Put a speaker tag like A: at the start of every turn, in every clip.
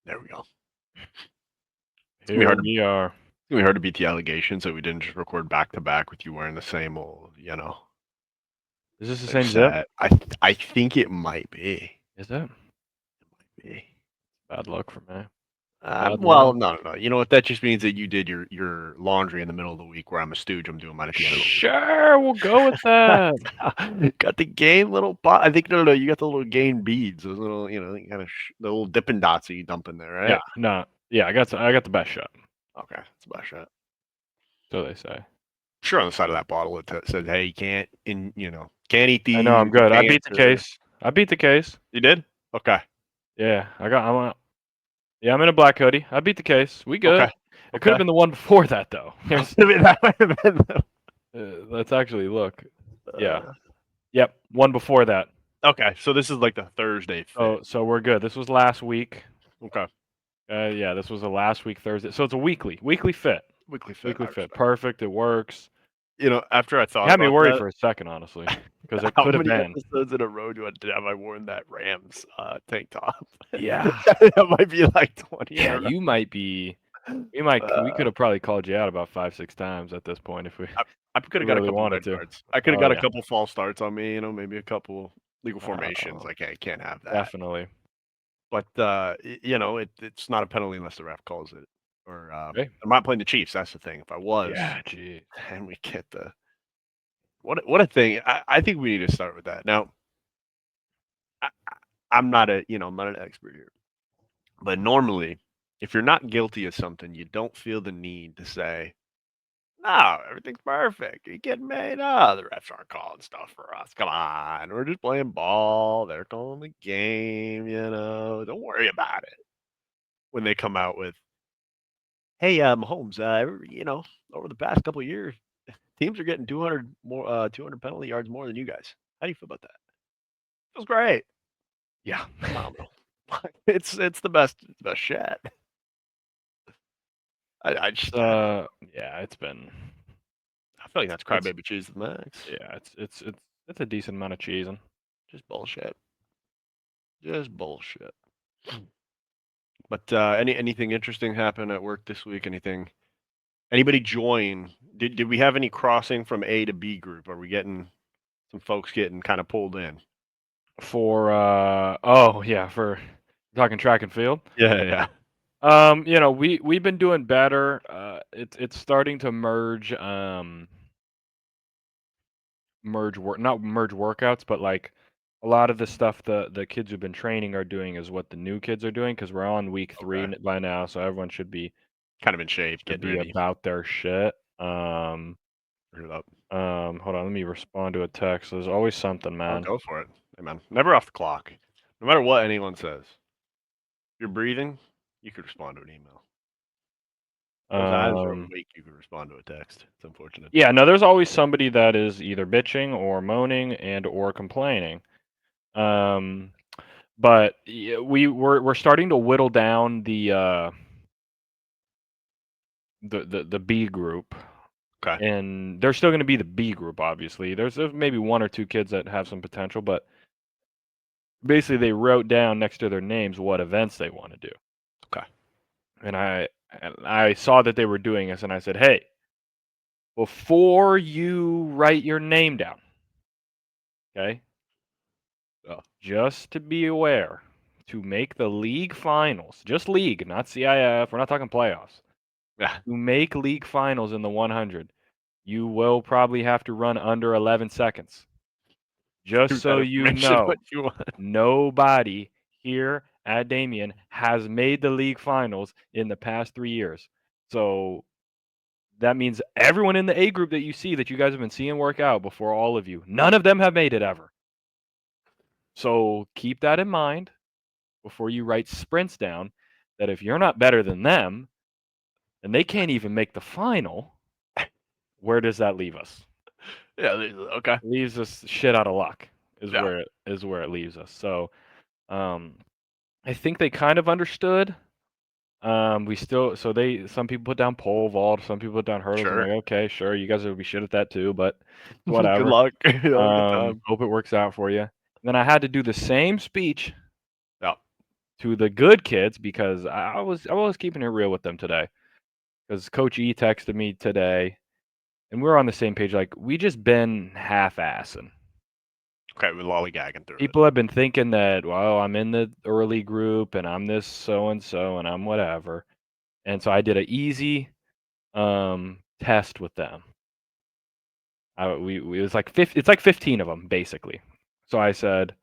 A: There we go.
B: Here we are.
A: It's gonna be hard to beat the allegations that we didn't just record back to back with you wearing the same old,
B: Is this the
A: same
B: same zip?
A: set. I think it might be.
B: Is it?
A: It might be.
B: Bad luck for me. Bad
A: Well,
B: luck.
A: no. You know what? That just means that you did your laundry in the middle of the week, where I'm a stooge. I'm doing mine at the end of the week.
B: Sure, we'll go with that.
A: Got the game little pot. I think no. You got the little game beads. Those little, kind of the little Dippin' Dots that you dump in there,
B: Yeah,
A: right?
B: no. Yeah, I got the best shot.
A: Okay, that's about shot.
B: So they say.
A: Sure, on the side of that bottle it says, "Hey, you can't, can't eat
B: I know
A: these.
B: I'm good. I beat the
A: Cancer."
B: case. I beat the case.
A: You did? Okay.
B: Yeah, I'm in a black hoodie. I beat the case. We good.
A: Okay.
B: It could have
A: Okay.
B: been the one before that though.
A: That might have been.
B: Let's actually look. Yeah.
A: Uh,
B: Yep, one before that.
A: okay, so this is like the Thursday fit.
B: So we're good. This was last week.
A: Okay.
B: Yeah, this was a last week Thursday. So it's a weekly fit.
A: Weekly fit.
B: Weekly
A: I
B: fit.
A: respect.
B: Perfect. It works.
A: After I
B: You
A: thought
B: had me
A: about
B: worried
A: that,
B: for a second, honestly, because it
A: how
B: could have
A: many
B: been.
A: episodes in a row have I worn that Rams tank top?
B: Yeah.
A: That might be like 20 in
B: Yeah,
A: a row.
B: you might be. We could
A: Uh,
B: have probably called you out about 5, 6 times at this point if we
A: I could have got a
B: really
A: couple
B: wanted
A: red
B: to.
A: cards. I could have
B: Oh
A: got a
B: yeah.
A: couple false starts on me. Maybe a couple legal formations.
B: Oh,
A: Like, hey, can't have that.
B: definitely.
A: But it's not a penalty unless the ref calls it. Or
B: Hey.
A: I'm not playing the Chiefs. That's the thing. If I was,
B: Yeah, gee.
A: and we get the what a thing. I think we need to start with that. Now, I, I'm not I'm not an expert here, but normally, if you're not guilty of something, you don't feel the need to say, "No, everything's perfect. You kidding me? No, the refs aren't calling stuff for us. Come on, we're just playing ball. They're calling the game. Don't worry about it." When they come out with, "Hey, Mahomes, over the past couple of years, teams are getting 200 penalty yards more than you guys. How do you feel about that?" Feels great.
B: Yeah.
A: Phenomenal. It's the best shit. I just
B: Yeah, it's been.
A: I feel like that's
B: It's
A: crybaby cheese to the max.
B: yeah, it's a decent amount of cheesing.
A: Just bullshit. Just bullshit. But anything interesting happen at work this week? Anybody join? Did we have any crossing from A to B group? Are we getting some folks getting kind of pulled in?
B: For for talking track and field.
A: Yeah.
B: We've been doing better. It's starting to not merge workouts, but like a lot of the stuff the kids who've been training are doing is what the new kids are doing because we're on week 3
A: Okay.
B: by now, so everyone
A: Kind of in shape,
B: should
A: getting
B: be
A: ready.
B: about their shit. Um,
A: Turn it up.
B: hold on, let me respond to a text. There's always something,
A: Oh,
B: man.
A: go for it. Hey, man. Never off the clock. No matter what anyone says. If you're breathing, you could respond to an email. Those eyes are
B: Um,
A: awake, you could respond to a text. It's unfortunate.
B: yeah, no, there's always somebody that is either bitching or moaning and or complaining. Um, but we're starting to whittle down the B group,
A: Okay.
B: and there's still going to be the B group. Obviously, there's maybe 1 or 2 kids that have some potential, but basically they wrote down next to their names what events they want to do.
A: Okay.
B: And I saw that they were doing this, and I said, hey, before you write your name down, okay,
A: Oh,
B: just to be aware, to make the league finals, just league, not CIF, we're not talking playoffs.
A: yeah.
B: To make league finals in the 100, you will probably have to run under 11 seconds. Just
A: Shoot
B: so
A: that
B: you
A: information
B: know,
A: what you want.
B: nobody here at Damien has made the league finals in the past 3 years. So that means everyone in the A group that you see that you guys have been seeing work out before all of you, none of them have made it ever. So keep that in mind before you write sprints down, that if you're not better than them and they can't even make the final, where does that leave us?
A: Yeah, okay.
B: It leaves us shit out of luck is
A: Yeah.
B: where it leaves us. So I think they kind of understood. We still some people put down pole vault, some people put down hurdles. I'm
A: Sure.
B: like, okay, sure, you guys will be shit at that too, but
A: Good
B: whatever.
A: luck. Have a good time.
B: Hope it works out for you. And then I had to do the same speech
A: Yeah.
B: to the good kids because I was keeping it real with them today. Because Coach E texted me today, and we were on the same page. Like we just been half-assing.
A: Okay, we're lollygagging through it.
B: People have been thinking that, well, I'm in the early group and I'm this so and so and I'm whatever. And so I did an easy test with them. It was like it's like 15 of them basically. So I said,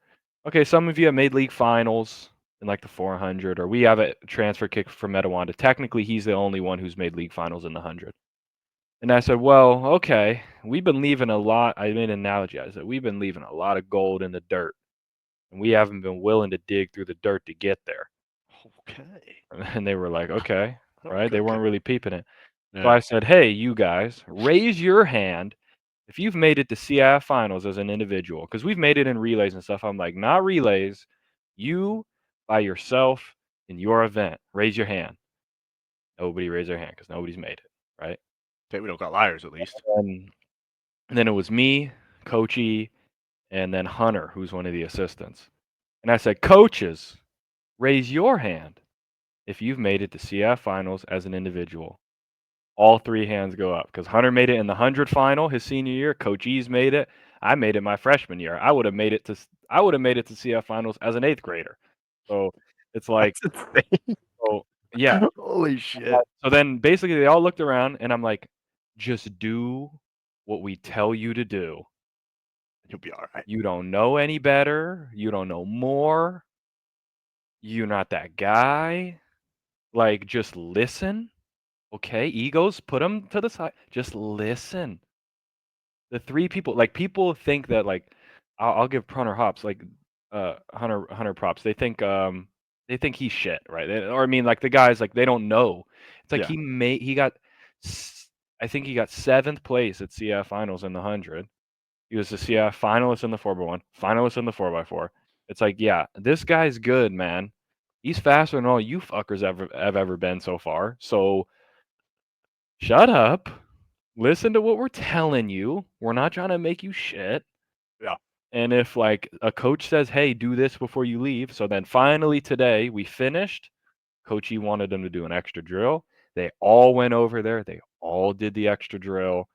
B: okay, some of you have made league finals in like the 400, or we have a transfer kick from Metawanda. Technically, he's the only one who's made league finals in the 100. And I said, well, okay, we've been leaving a lot. I made an analogy. I said, we've been leaving a lot of gold in the dirt, and we haven't been willing to dig through the dirt to get there.
A: Okay.
B: And they were like, okay, right? They
A: Okay.
B: weren't really peeping it. So
A: Yeah.
B: I said, hey, you guys, raise your hand if you've made it to CIF finals as an individual, because we've made it in relays and stuff. I'm like, not relays, you by yourself in your event. Raise your hand. Nobody raised their hand because nobody's made it, right?
A: Okay, we don't got liars at least.
B: And then it was me, Coachy, and then Hunter, who's one of the assistants. And I said, coaches, raise your hand if you've made it to CIF finals as an individual. All 3 hands go up because Hunter made it in the 100 final his senior year. Coach E's made it. I made it my freshman year. I would have made it to CF finals as an 8th grader. So it's like,
A: That's insane.
B: oh yeah.
A: Holy shit.
B: So then basically they all looked around and I'm like, just do what we tell you to do.
A: You'll be all right.
B: You don't know any better. You don't know more. You're not that guy. Like, just listen. Okay, egos, put them to the side. Just listen. The 3 people, like people think that like I'll give Hunter hops, like Hunter props. They think he's shit, right? Or I mean, like the guys, like they don't know. It's like
A: Yeah.
B: he got I think he got 7th place at CF finals in the 100. He was the CF finalist in the 4x1, finalist in the 4x4. It's like, yeah, this guy's good, man. He's faster than all you fuckers have ever been so far. So shut up. Listen to what we're telling you. We're not trying to make you shit.
A: Yeah.
B: And if like a coach says, "Hey, do this before you leave," so then finally today we finished. Coachy wanted them to do an extra drill. They all went over there. They all did the extra drill.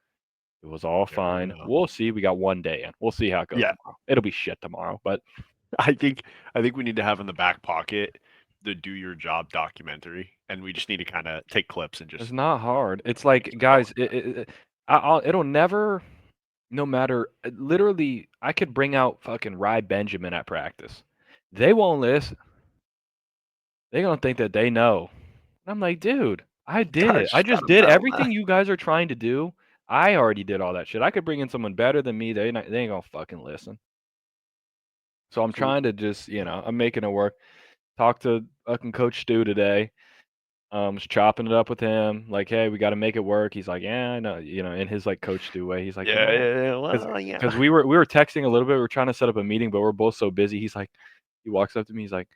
B: It was all
A: There we
B: fine.
A: go.
B: We'll see. We got 1 day in. We'll see how it goes
A: Yeah.
B: tomorrow. It'll be shit tomorrow, but
A: I think we need to have in the back pocket the do your job documentary, and we just need to kind of take clips and
B: it's
A: just
B: not hard. It's
A: make
B: like,
A: some
B: guys,
A: going.
B: it'll never, no matter, literally, I could bring out fucking Rye Benjamin at practice. They won't listen. They're gonna think that they know. And I'm like, dude, I did it. I
A: Just
B: just
A: gotta
B: did
A: metal,
B: everything
A: man.
B: you guys are trying to do. I already did all that shit. I could bring in someone better than me. They ain't gonna fucking listen. So I'm
A: So
B: trying to just, I'm making it work. Talk to fucking Coach Stu today. Was chopping it up with him. Like, hey, we got to make it work. He's like, yeah, I know. In his like Coach Stu way. He's like,
A: yeah.
B: because
A: Well, yeah.
B: we were texting a little bit. We were trying to set up a meeting, but we're both so busy. He's like, he walks up to me. He's like,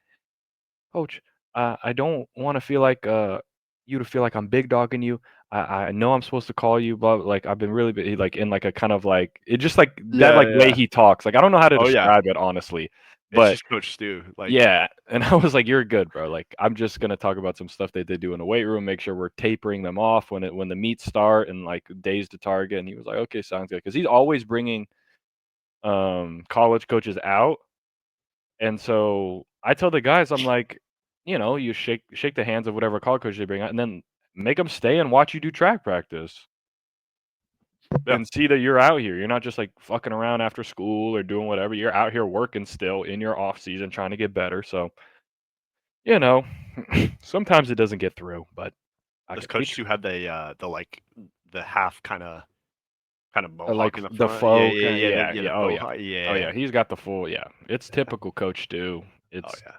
B: Coach, I don't want to feel like you to feel like I'm big dogging you. I know I'm supposed to call you, but like I've been really like in like a kind of like it just like that
A: Yeah,
B: like way
A: yeah.
B: he talks. Like I don't know how to
A: Oh yeah.
B: describe it honestly,
A: It's
B: but
A: just Coach Stu. Like,
B: yeah. And I was like, you're good, bro. Like I'm just gonna talk about some stuff they do in the weight room. Make sure we're tapering them off when the meets start and like days to target. And he was like, okay, sounds good, because he's always bringing college coaches out. And so I tell the guys, I'm like, you shake the hands of whatever college coach they bring out, and then make them stay and watch you do track practice
A: yeah.
B: and see that you're out here. You're not just like fucking around after school or doing whatever. You're out here working still in your off season, trying to get better. So, you know, sometimes it doesn't get through, but
A: Does
B: we
A: Coach Stu have the like the half kind of
B: like
A: mohawk in the
B: the
A: front? Yeah,
B: faux,
A: yeah, yeah.
B: yeah,
A: The
B: yeah, oh
A: faux
B: yeah,
A: hawk.
B: oh
A: Yeah.
B: yeah. He's got the full, yeah. It's
A: Yeah.
B: typical Coach Stu.
A: Oh
B: It's
A: yeah.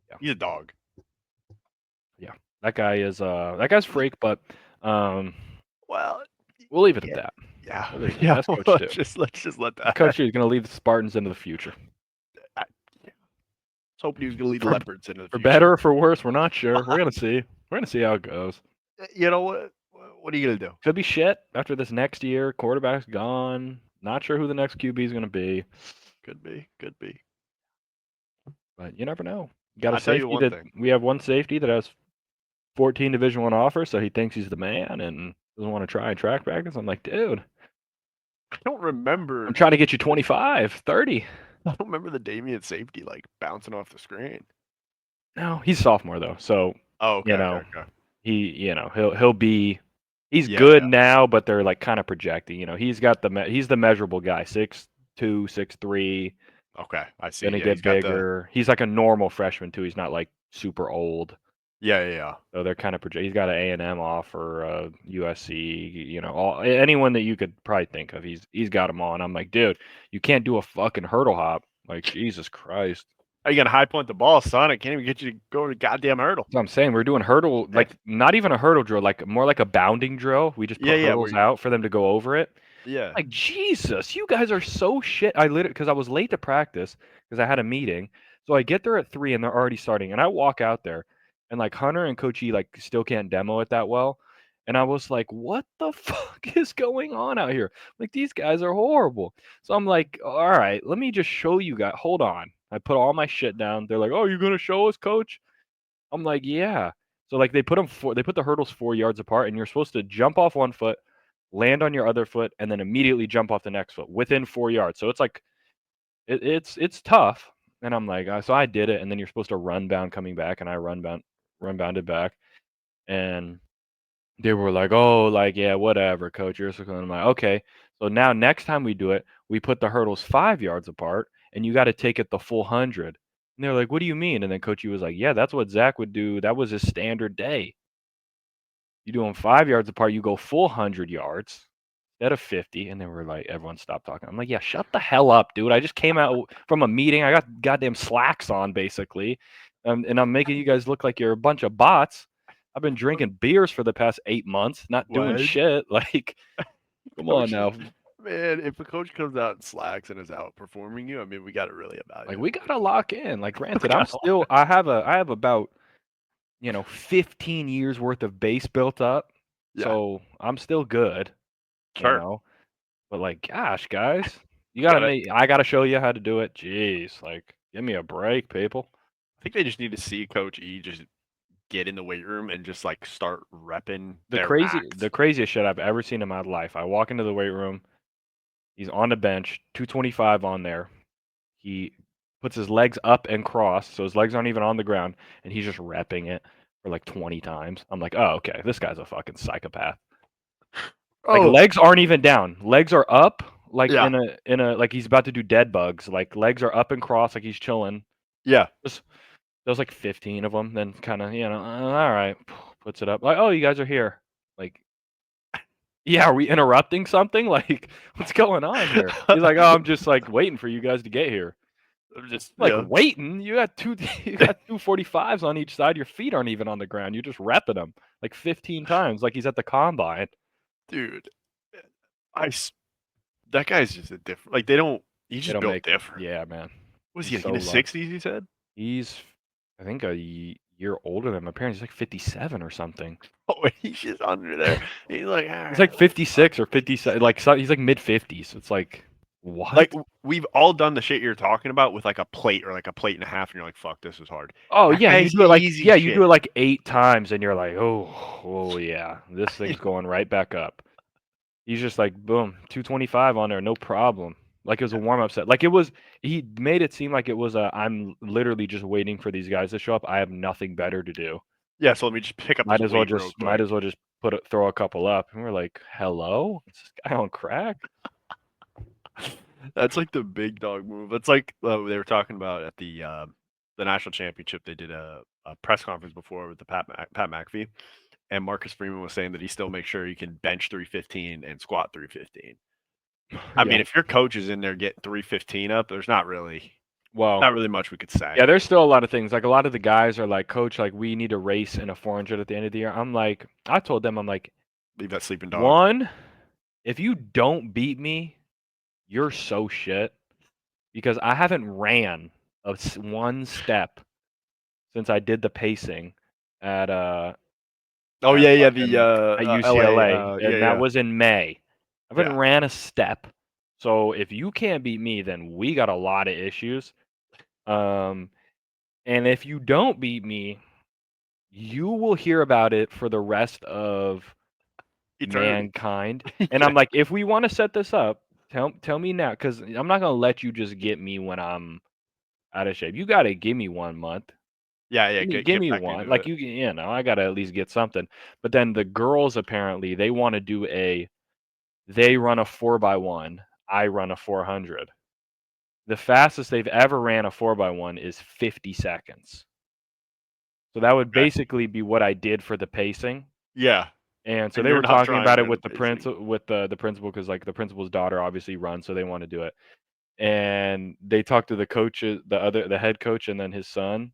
B: yeah,
A: He's a dog.
B: yeah. That guy's freak, but um.
A: Well,
B: We'll leave it at
A: yeah,
B: that.
A: yeah,
B: We'll leave it at that.
A: yeah.
B: That's Coach Stu.
A: Let's just let that.
B: Coach Stu is gonna lead the Spartans into the future.
A: I, yeah. I was hoping he was gonna lead the
B: For
A: leopards into the
B: for
A: future.
B: better or for worse, we're not sure. We're gonna see. We're gonna see how it goes.
A: You know what? What are you gonna do?
B: Could be shit after this next year. Quarterback's gone. Not sure who the next QB is gonna be,
A: Could be. Could be.
B: but you never know. Got a
A: I'll tell you
B: safety
A: one
B: that
A: thing.
B: we have one safety that has 14 Division One offers, so he thinks he's the man and doesn't want to try and track practice. I'm like, dude,
A: I don't remember.
B: I'm trying to get you 25, 30.
A: I don't remember the Damien safety like bouncing off the screen.
B: No, he's sophomore though, so
A: Oh, okay,
B: you
A: okay,
B: know
A: okay.
B: he'll be he's
A: Yeah,
B: good
A: yeah.
B: now, but they're like kind of projecting. He's got he's the measurable guy, 6'2", 6'3",
A: Okay, I see.
B: gonna
A: Yeah, he's
B: get
A: got the.
B: bigger. He's like a normal freshman too. He's not like super old.
A: Yeah, yeah, yeah.
B: So they're kind of He's got an A&M offer, USC, anyone that you could probably think of. He's got them all, and I'm like, dude, you can't do a fucking hurdle hop. Like Jesus Christ.
A: Are you gonna high point the ball, son? I can't even get you to go to the goddamn hurdle.
B: That's what I'm saying. We're doing hurdle, like not even a hurdle drill, like more like a bounding drill. We just
A: Yeah,
B: put
A: yeah.
B: hurdles out for them to go over it.
A: Yeah.
B: Like Jesus, you guys are so shit. I literally because I was late to practice because I had a meeting. So I get there at 3 and they're already starting. And I walk out there and like Hunter and Coach E like still can't demo it that well. And I was like, what the fuck is going on out here? Like these guys are horrible. So I'm like, all right, let me just show you guys. Hold on. I put all my shit down. They're like, oh, you're gonna show us, coach? I'm like, yeah. So like they put the hurdles 4 yards apart, and you're supposed to jump off one foot, land on your other foot, and then immediately jump off the next foot within 4 yards. So it's like it's tough. And I'm like, so I did it, and then you're supposed to run bound coming back, and I run bounded back, and they were like, oh, like yeah, whatever, coach. You're so cool. And I'm like, okay. So now next time we do it, we put the hurdles 5 yards apart, and you got to take it the full 100. And they're like, what do you mean? And then Coachy was like, yeah, that's what Zach would do. That was his standard day. You do them 5 yards apart, you go full 100 yards instead of 50. And then we're like, everyone stopped talking. I'm like, yeah, shut the hell up, dude. I just came out from a meeting. I got goddamn slacks on, basically. And I'm making you guys look like you're a bunch of bots. I've been drinking beers for the past 8 months, not doing
A: What?
B: shit. Like, come on
A: Coaches,
B: now.
A: man, if a coach comes out and slacks and is outperforming you, I mean, we got to really
B: Like,
A: evaluate
B: we
A: what
B: gotta
A: we're doing.
B: lock in. Like,
A: We
B: granted,
A: gotta-
B: I have about 15 years worth of base built up.
A: Yeah,
B: So I'm still good, you
A: sure.
B: know. But like, gosh, guys,
A: Gotta.
B: I gotta show you how to do it. Jeez, like, give me a break, people.
A: I think they just need to see Coach E just get in the weight room and just like start repping
B: The
A: their
B: crazy,
A: max.
B: the craziest shit I've ever seen in my life. I walk into the weight room. He's on the bench, 225 on there. He puts his legs up and cross, so his legs aren't even on the ground, and he's just repping it for like 20 times. I'm like, oh, okay, this guy's a fucking psychopath. Like
A: Oh,
B: legs aren't even down. Legs are up, like
A: yeah,
B: in a like he's about to do dead bugs. Like legs are up and cross, like he's chilling.
A: yeah.
B: Just there's like 15 of them. Then kind of all right, puts it up. Like, oh, you guys are here. Like, yeah, are we interrupting something? Like, what's going on here? He's like, oh, I'm just like waiting for you guys to get here.
A: I'm just
B: Like waiting. You got you got 245s on each side. Your feet aren't even on the ground. You're just repping them like 15 times, like he's at the combine.
A: dude. I s- that guy's just a different. Like they don't. He's
B: They
A: just
B: don't
A: built
B: make it.
A: different.
B: Yeah, man.
A: Was he
B: He's
A: like
B: so
A: in his
B: low.
A: 60s? He said.
B: He's, I think, a year older than my parents. He's like 57 or something.
A: Oh, he's just under there. He's like,
B: He's like 56 or 57. Like he's like mid 50s. It's like
A: like
B: what?
A: we've all done the shit you're talking about with like a plate or like a plate and a half, and you're like, fuck, this is hard.
B: Oh
A: That
B: yeah, you
A: guy's
B: do it like
A: easy shit.
B: 8 times, and you're like, oh yeah, this thing's going right back up. He's just like, boom, 225 on there, no problem. Like it was a warm up set. Like it was, he made it seem like it was I'm literally just waiting for these guys to show up. I have nothing better to do.
A: Yeah, so let me just pick up this weight real
B: Might
A: quick.
B: as well just throw a couple up. And we're like, hello, is this guy on crack?
A: That's like the big dog move. It's like they were talking about at the national championship. They did a press conference before with the Pat McAfee, and Marcus Freeman was saying that he still makes sure he can bench 315 and squat 315. I
B: Yeah.
A: mean, if your coach is in there getting 315 up, there's not really
B: Well,
A: much we could say.
B: yeah, there's still a lot of things. Like a lot of the guys are like, Coach, like we need a race in a 400 at the end of the year. I'm like, I told them, I'm like,
A: Leave that sleeping dog.
B: one, if you don't beat me, you're so shit because I haven't ran one step since I did the pacing at
A: Oh
B: at
A: yeah, yeah,
B: fucking at
A: LA.
B: UCLA,
A: Yeah,
B: and that
A: yeah,
B: was in May. I haven't
A: yeah.
B: ran a step. So if you can't beat me, then we got a lot of issues. Um, And if you don't beat me, you will hear about it for the rest of
A: Eternity.
B: mankind. And
A: Yeah.
B: I'm like, if we want to set this up, tell me now, because I'm not gonna let you just get me when I'm out of shape. You got to give me 1 month.
A: Yeah.
B: Give
A: Get
B: me
A: back
B: one.
A: into
B: Like
A: it.
B: you know, I got to at least get something. But then the girls apparently they want to do they run a 4x1. I run a 400. The fastest they've ever ran a 4x1 is 50 seconds. So that would
A: Okay.
B: basically be what I did for the pacing.
A: Yeah.
B: And so
A: And
B: they
A: you're
B: were
A: not
B: talking
A: trying
B: about it
A: to
B: with the
A: pacing.
B: principal because like the principal's daughter obviously runs, so they want to do it. And they talked to the coaches, the head coach, and then his son,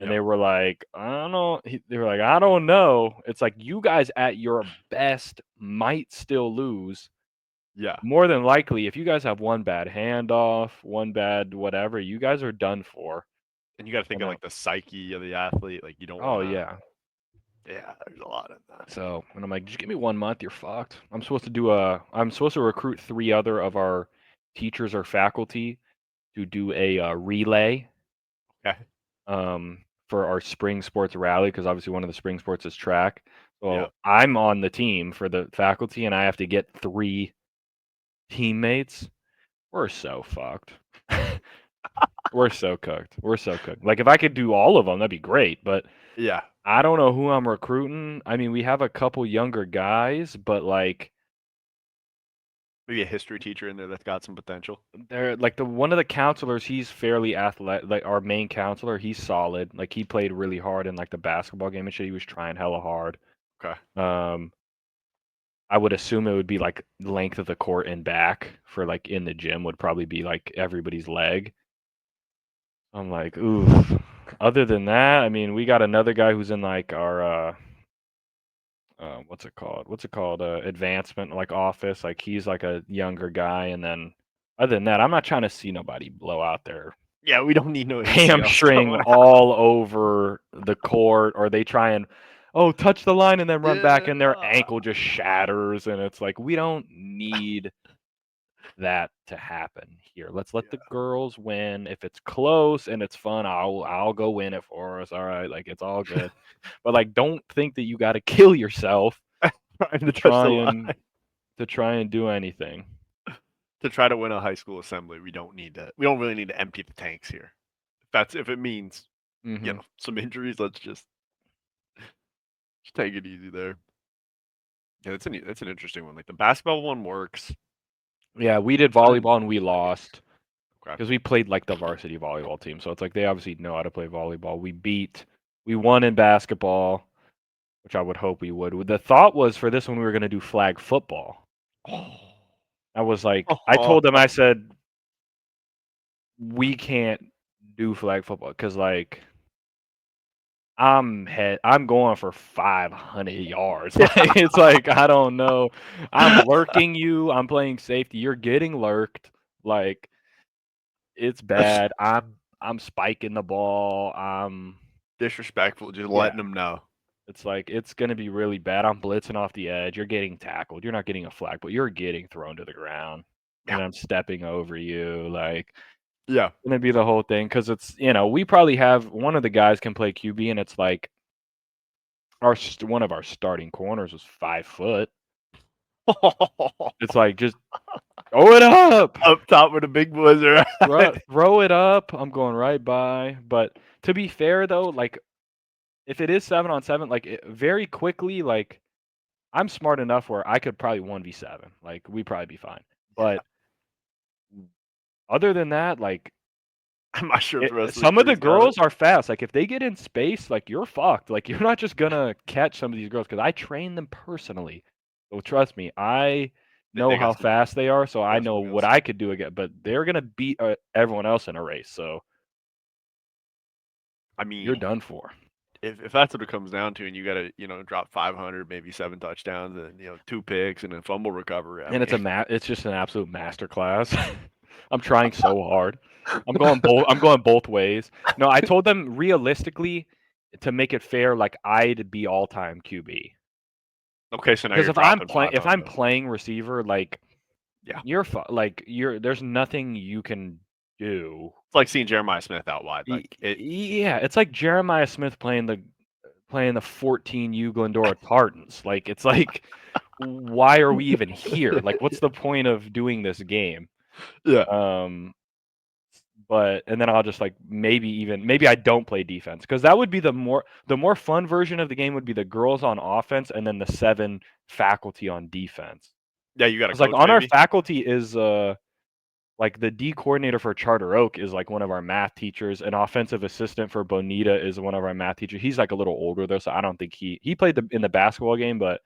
B: and
A: Yep.
B: they were like, I don't know. They were like, I don't know. It's like you guys at your best might still lose.
A: Yeah.
B: More than likely, if you guys have one bad handoff, one bad whatever, you guys are done for.
A: And you got to think
B: And
A: of like the psyche of the athlete. Like you don't want
B: oh
A: to.
B: yeah.
A: Yeah. There's a lot in that.
B: So, and I'm like, just give me 1 month, you're fucked. I'm supposed to recruit 3 other of our teachers or faculty to do a relay
A: Okay.
B: for our spring sports rally because obviously one of the spring sports is track.
A: Yeah.
B: So I'm on the team for the faculty, and I have to get 3 teammates. We're so fucked. We're so cooked. We're so cooked. Like if I could do all of them, that'd be great. But
A: Yeah.
B: I don't know who I'm recruiting. I mean, we have a couple younger guys, but like
A: Maybe a history teacher in there that's got some potential.
B: they're like the one of the counselors, he's fairly athletic. Like our main counselor, he's solid. Like he played really hard in like the basketball game and shit. He was trying hella hard.
A: Okay.
B: Um, I would assume it would be like length of the court and back for like in the gym would probably be like everybody's leg. I'm like, ooh. Other than that, I mean, we got another guy who's in like our what's it called? What's it called? Advancement like office. Like he's like a younger guy, and then other than that, I'm not trying to see nobody blow out their
A: Yeah. We don't need no ACLs
B: hamstring
A: coming out.
B: all over the court, or they try and oh touch the line and then run back, and their
A: Yeah.
B: ankle just shatters, and it's like we don't need that to happen here. Let's let the girls win. If it's close and it's fun, I'll go win it for us. All right, like it's all good. But like don't think that you got to kill yourself
A: Trying
B: to
A: to touch the
B: try
A: line.
B: and do anything.
A: To try to win a high school assembly, we don't need to. We don't really need to empty the tanks here. If it means
B: Mhm.
A: some injuries, let's just take it easy there. Yeah, that's an interesting one. Like the basketball one works.
B: Yeah, we did
A: But then,
B: volleyball and we lost
A: okay.
B: because we played like the varsity volleyball team. So it's like they obviously know how to play volleyball. We won in basketball, which I would hope we would. The thought was for this one we were going to do flag football. I was like, I told them, I said, we can't do flag football because like I'm going for 500 yards. Like it's like I don't know. I'm lurking you. I'm playing safety. You're getting lurked. Like it's bad. I'm spiking the ball.
A: Disrespectful, just
B: Yeah.
A: letting them know.
B: It's like it's gonna be really bad. I'm blitzing off the edge. You're getting tackled. You're not getting a flag, but you're getting thrown to the ground.
A: Yeah.
B: And I'm stepping over you. Like
A: Yeah.
B: gonna be the whole thing because it's we probably have one of the guys can play QB and it's like one of our starting corners was 5 foot. It's like just throw it up,
A: Up top where the big boys are at.
B: throw it up. I'm going right by. But to be fair though, like if it is 7-on-7, like very quickly, like I'm smart enough where I could probably 1v7. Like we'd probably be fine.
A: Yeah.
B: But other than that, like
A: I'm not sure if the rest of the
B: some of the
A: crew's got it.
B: girls are fast. Like if they get in space, like you're fucked. Like you're not just gonna catch some of these girls because I train them personally. So trust me, I know
A: They
B: how
A: got some
B: fast they are, so
A: they
B: I
A: got
B: know
A: some
B: what
A: wheels.
B: I could do again. But they're gonna beat everyone else in a race, so
A: I
B: you're
A: mean,
B: done for.
A: if that's what it comes down to, and you got to drop 500, maybe 7 touchdowns, and 2 picks and a fumble recovery. I
B: And
A: mean,
B: it's just an absolute master class. I'm trying so hard. I'm going both ways. No, I told them realistically to make it fair, like I'd be all time QB.
A: okay, so now
B: Because
A: you're dropping
B: if I'm
A: 500.
B: playing receiver, like
A: Yeah,
B: there's nothing you can do.
A: It's like seeing Jeremiah Smith out wide. Like it.
B: Yeah, it's like Jeremiah Smith playing the 14U Glendora Tartans. Like it's like, why are we even here? Like, what's the point of doing this game?
A: Yeah.
B: But and then I'll just like maybe I don't play defense, because that would be the more fun version of the game would be the girls on offense and then the 7 faculty on defense.
A: Yeah, you got a
B: It's like
A: coach
B: on our
A: maybe?
B: faculty is like the D coordinator for Charter Oak is like one of our math teachers. An offensive assistant for Bonita is one of our math teachers. He's like a little older though, so I don't think he played in the basketball game, but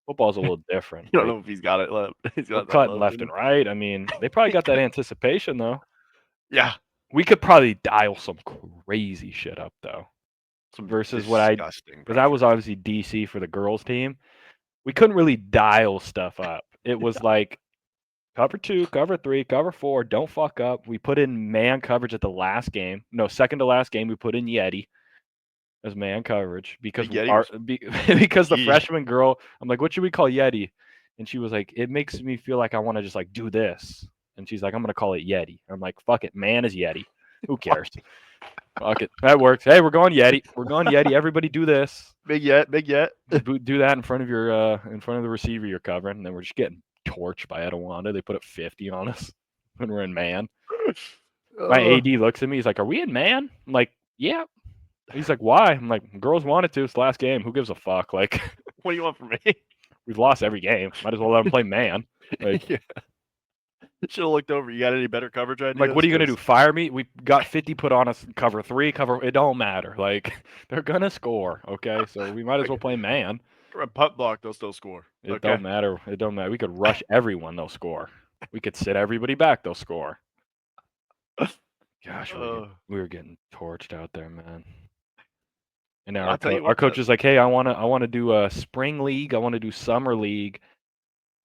B: football's a little different.
A: You don't
B: Like,
A: know if he's got it left. He's
B: we're
A: got that
B: cutting
A: love
B: left
A: in
B: and
A: him.
B: right. I mean, they probably got that anticipation though.
A: Yeah.
B: We could probably dial some crazy shit up though.
A: Some
B: Versus
A: disgusting
B: because I was
A: pressures.
B: obviously DC for the girls team. We couldn't really dial stuff up. It was like cover 2, cover 3, cover 4, don't fuck up. We put in man coverage at the last game. No, second to last game we put in Yeti as man coverage because
A: Big Yeti was
B: because the
A: key.
B: freshman girl, I'm like, what should we call Yeti? And she was like, it makes me feel like I want to just like do this. And she's like, I'm gonna call it Yeti. I'm like, fuck it, man is Yeti. Who cares? Fuck it, that works. Hey, we're going Yeti. We're going Yeti. Everybody do this.
A: Big Yet. Big Yet.
B: Do that in front of the receiver you're covering, and then we're just getting torched by Etowanda. They put up 50 on us when we're in man. My AD looks at me. He's like, "Are we in man?" I'm like, "Yeah." He's like, "Why?" I'm like, "Girls wanted to. It's the last game. Who gives a fuck? Like,
A: What do you want from me?
B: we've lost every game. Might as well let them play man." Like,
A: Yeah. Should have looked over. You got any better coverage
B: I'm like,
A: ideas?
B: what are you gonna do? Fire me? We got 50 put on us. Cover 3, cover. It don't matter. Like, they're gonna score. Okay, so we might as well play man.
A: For a putt block, they'll still score.
B: It
A: Okay.
B: don't matter. It don't matter. We could rush everyone. They'll score. We could sit everybody back. They'll score. Gosh, we were getting torched out there, man. And now
A: I'll tell you
B: our
A: what,
B: coach is like, "Hey, I wanna do a spring league. I wanna do summer league.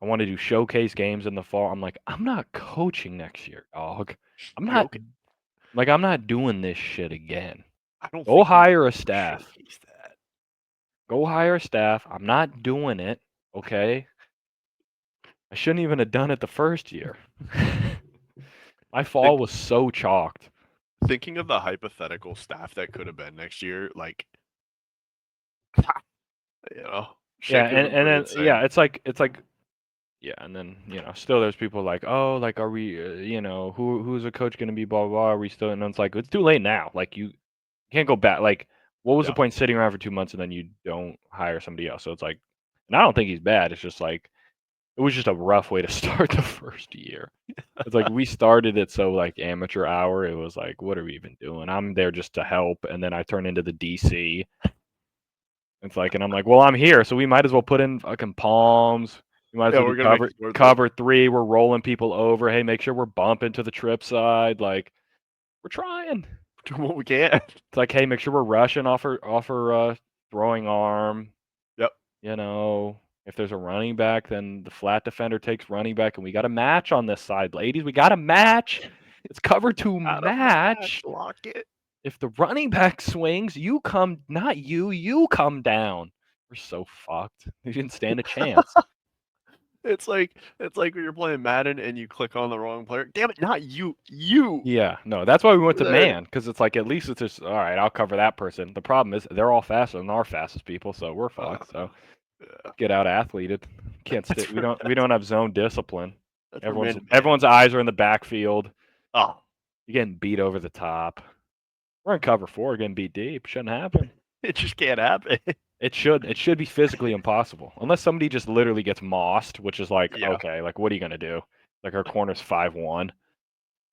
B: I wanna do showcase games in the fall." I'm like, I'm not coaching next year, dog. I'm not doing this shit again.
A: I don't
B: Go
A: think you
B: hire a staff.
A: showcase that.
B: Go hire a staff. I'm not doing it. Okay. I shouldn't even have done it the first year. My fall was so chalked.
A: Thinking of the hypothetical staff that could have been next year, like, you know,
B: Yeah,
A: shit could have been pretty insane.
B: yeah, it's like yeah, and then still there's people like, oh, like, are we, who's the coach going to be, blah blah blah, are we still? And it's like, it's too late now. Like, you can't go back. Like, what was the
A: Yeah.
B: point sitting around for 2 months and then you don't hire somebody else? So it's like, and I don't think he's bad. It's just like, it was just a rough way to start the first year. It's like we started it so like amateur hour. It was like, what are we even doing? I'm there just to help, and then I turn into the DC. It's like, and I'm like, well, I'm here, so we might as well put in fucking palms. We might as
A: Yeah,
B: well
A: we're
B: do
A: gonna make it worth it.
B: cover 3. We're rolling people over. Hey, make sure we're bumping to the trip side. Like, we're trying.
A: Do what we can.
B: It's like, hey, make sure we're rushing offer throwing arm.
A: Yep.
B: If there's a running back, then the flat defender takes running back, and we got a match on this side, ladies. We got a match. It's cover 2 match.
A: Lock it.
B: If the running back swings, you come down. We're so fucked. We didn't stand a chance.
A: It's like when you're playing Madden and you click on the wrong player. Damn it, not you. You.
B: Yeah, no, that's why we went to
A: There.
B: man, because it's like at least it's just all right. I'll cover that person. The problem is they're all faster than our fastest people, so we're fucked. So
A: Yeah.
B: get out athleted. Can't stay. We don't have zone discipline.
A: That's where man-
B: Everyone's eyes are in the backfield.
A: Oh,
B: You're getting beat over the top. We're in cover 4, getting beat deep. Shouldn't happen.
A: it just can't happen.
B: It should be physically impossible unless somebody just literally gets mossed, which is like,
A: Yeah.
B: okay, like what are you gonna do? Like our corner's 5'1",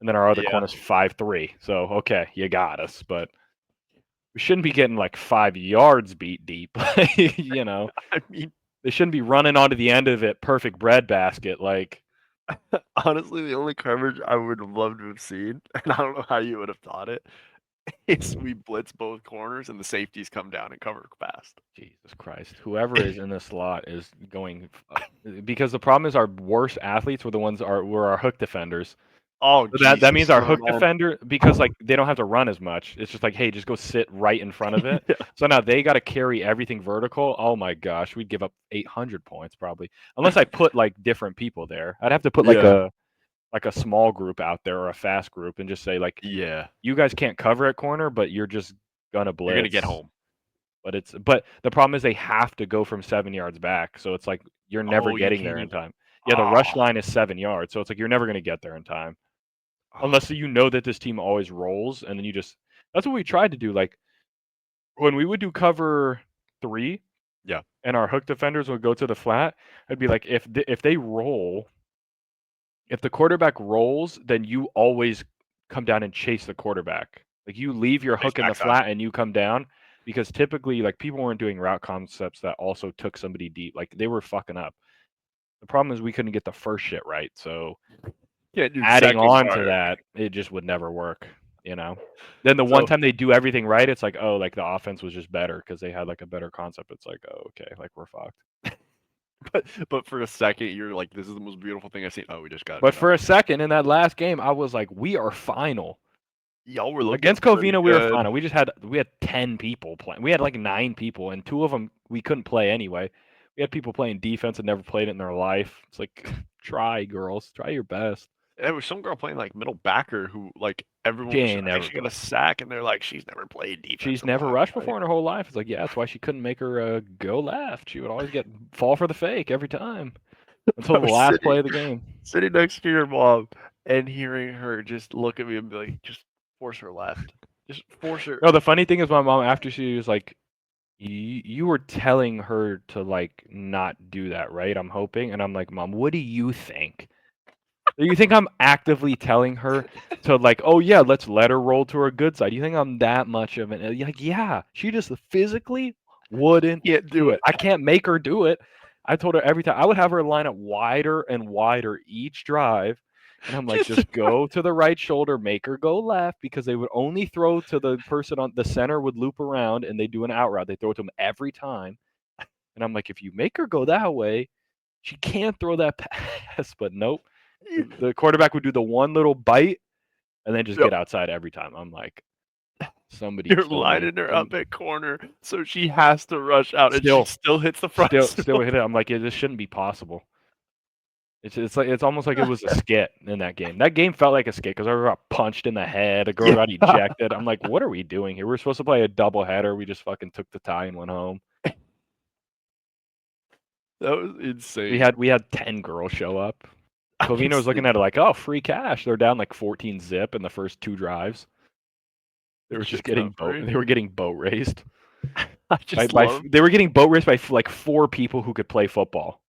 B: and then our other
A: Yeah.
B: corner's 5'3". So okay, you got us, but we shouldn't be getting like 5 yards beat deep. You know,
A: I mean,
B: they shouldn't be running onto the end of it, perfect breadbasket. Like,
A: honestly, the only coverage I would have loved to have seen, and I don't know how you would have taught it, is we blitz both corners and the safeties come down and cover fast.
B: Jesus Christ, whoever is in the slot is going because the problem is our worst athletes were our hook defenders.
A: Oh,
B: So that means our
A: Jesus,
B: hook
A: man.
B: defender, because like they don't have to run as much. It's just like, hey, just go sit right in front of it.
A: Yeah.
B: So now they got to carry everything vertical. Oh my gosh, we'd give up 800 points probably, unless I put like different people there. I'd have to put like
A: Yeah.
B: like a small group out there or a fast group and just say like,
A: Yeah,
B: you guys can't cover at corner, but you're just gonna
A: you're gonna get
B: blitz.
A: home.
B: But the problem is they have to go from 7 yards back, so it's like you're never
A: Oh, you
B: getting
A: can't
B: there in
A: even.
B: time. Yeah, the rush
A: Oh,
B: line is 7 yards, so it's like you're never gonna get there in time
A: oh,
B: unless you know that this team always rolls, and then you just. That's what we tried to do. Like when we would do cover 3,
A: yeah,
B: and our hook defenders would go to the flat, I'd be like, if they roll, if the quarterback rolls, then you always come down and chase the quarterback. Like you leave your
A: face
B: hook in the
A: backside.
B: flat and you come down because typically like people weren't doing route concepts that also took somebody deep. Like they were fucking up. The problem is we couldn't get the first shit right. So
A: Can't do
B: adding
A: second
B: on to
A: part.
B: that, it just would never work, you know. Then the one
A: So,
B: time they do everything right, it's like, oh, like the offense was just better because they had like a better concept. It's like, oh, okay, like we're fucked.
A: but for a second, you're like, this is the most beautiful thing I've seen. Oh, we just got
B: But
A: it.
B: for a second in that last game, I was like, we are final.
A: Y'all were looking
B: Against
A: pretty
B: Covina, we were
A: good.
B: final. We had 10 people playing. We had like 9 people, and 2 of them we couldn't play anyway. We had people playing defense and never played it in their life. It's like, try, girls, try your best.
A: There was some girl playing like middle backer who like
B: She
A: everyone.
B: ain't
A: I think
B: never
A: she got a
B: played.
A: sack, and they're like, she's never played
B: She's
A: defensive
B: never
A: line.
B: rushed
A: Like,
B: before in her whole life. It's like, yeah, that's why she couldn't make her go left. She would always fall for the fake every time until
A: I
B: the
A: was
B: last play of the game.
A: sitting next to your mom and hearing her just look at me and be like, just force her left. Just force her.
B: No, the funny thing is, my mom after she was like, you were telling her to like not do that, right? I'm hoping, and I'm like, Mom, what do you think? Do you think I'm actively telling her to like, oh yeah, let's let her roll to her good side? You think I'm that much of an like, yeah, she just physically wouldn't
A: Can't
B: do
A: do
B: it.
A: it.
B: I can't make her do it. I told her every time I would have her line up wider and wider each drive. And I'm like,
A: Just
B: just go to the right shoulder, make her go left because they would only throw to the person on the center would loop around and they do an out route. They throw it to him every time. And I'm like, if you make her go that way, she can't throw that pass. But nope. The quarterback would do the one little bite and then just
A: yep.
B: get outside every time. I'm like, somebody
A: You're
B: kill me.
A: lining her up at corner, so she has to rush out, and she
B: Still,
A: still hits the front.
B: still hit it. I'm like, yeah, this shouldn't be possible. It's like it's almost like it was a skit in that game. That game felt like a skit because I got punched in the head. A girl
A: Yeah.
B: got ejected. I'm like, what are we doing here? We're supposed to play a double header. We just fucking took the tie and went home.
A: That was insane.
B: We had 10 girls show up.
A: I
B: Covino was
A: just
B: looking
A: think
B: at it like, oh, free cash. They're down like 14 zip in the first 2 drives. They were just
A: shit's not
B: getting
A: free.
B: they were getting boat raced.
A: I just love.
B: They were getting boat raced by like 4 people who could play football.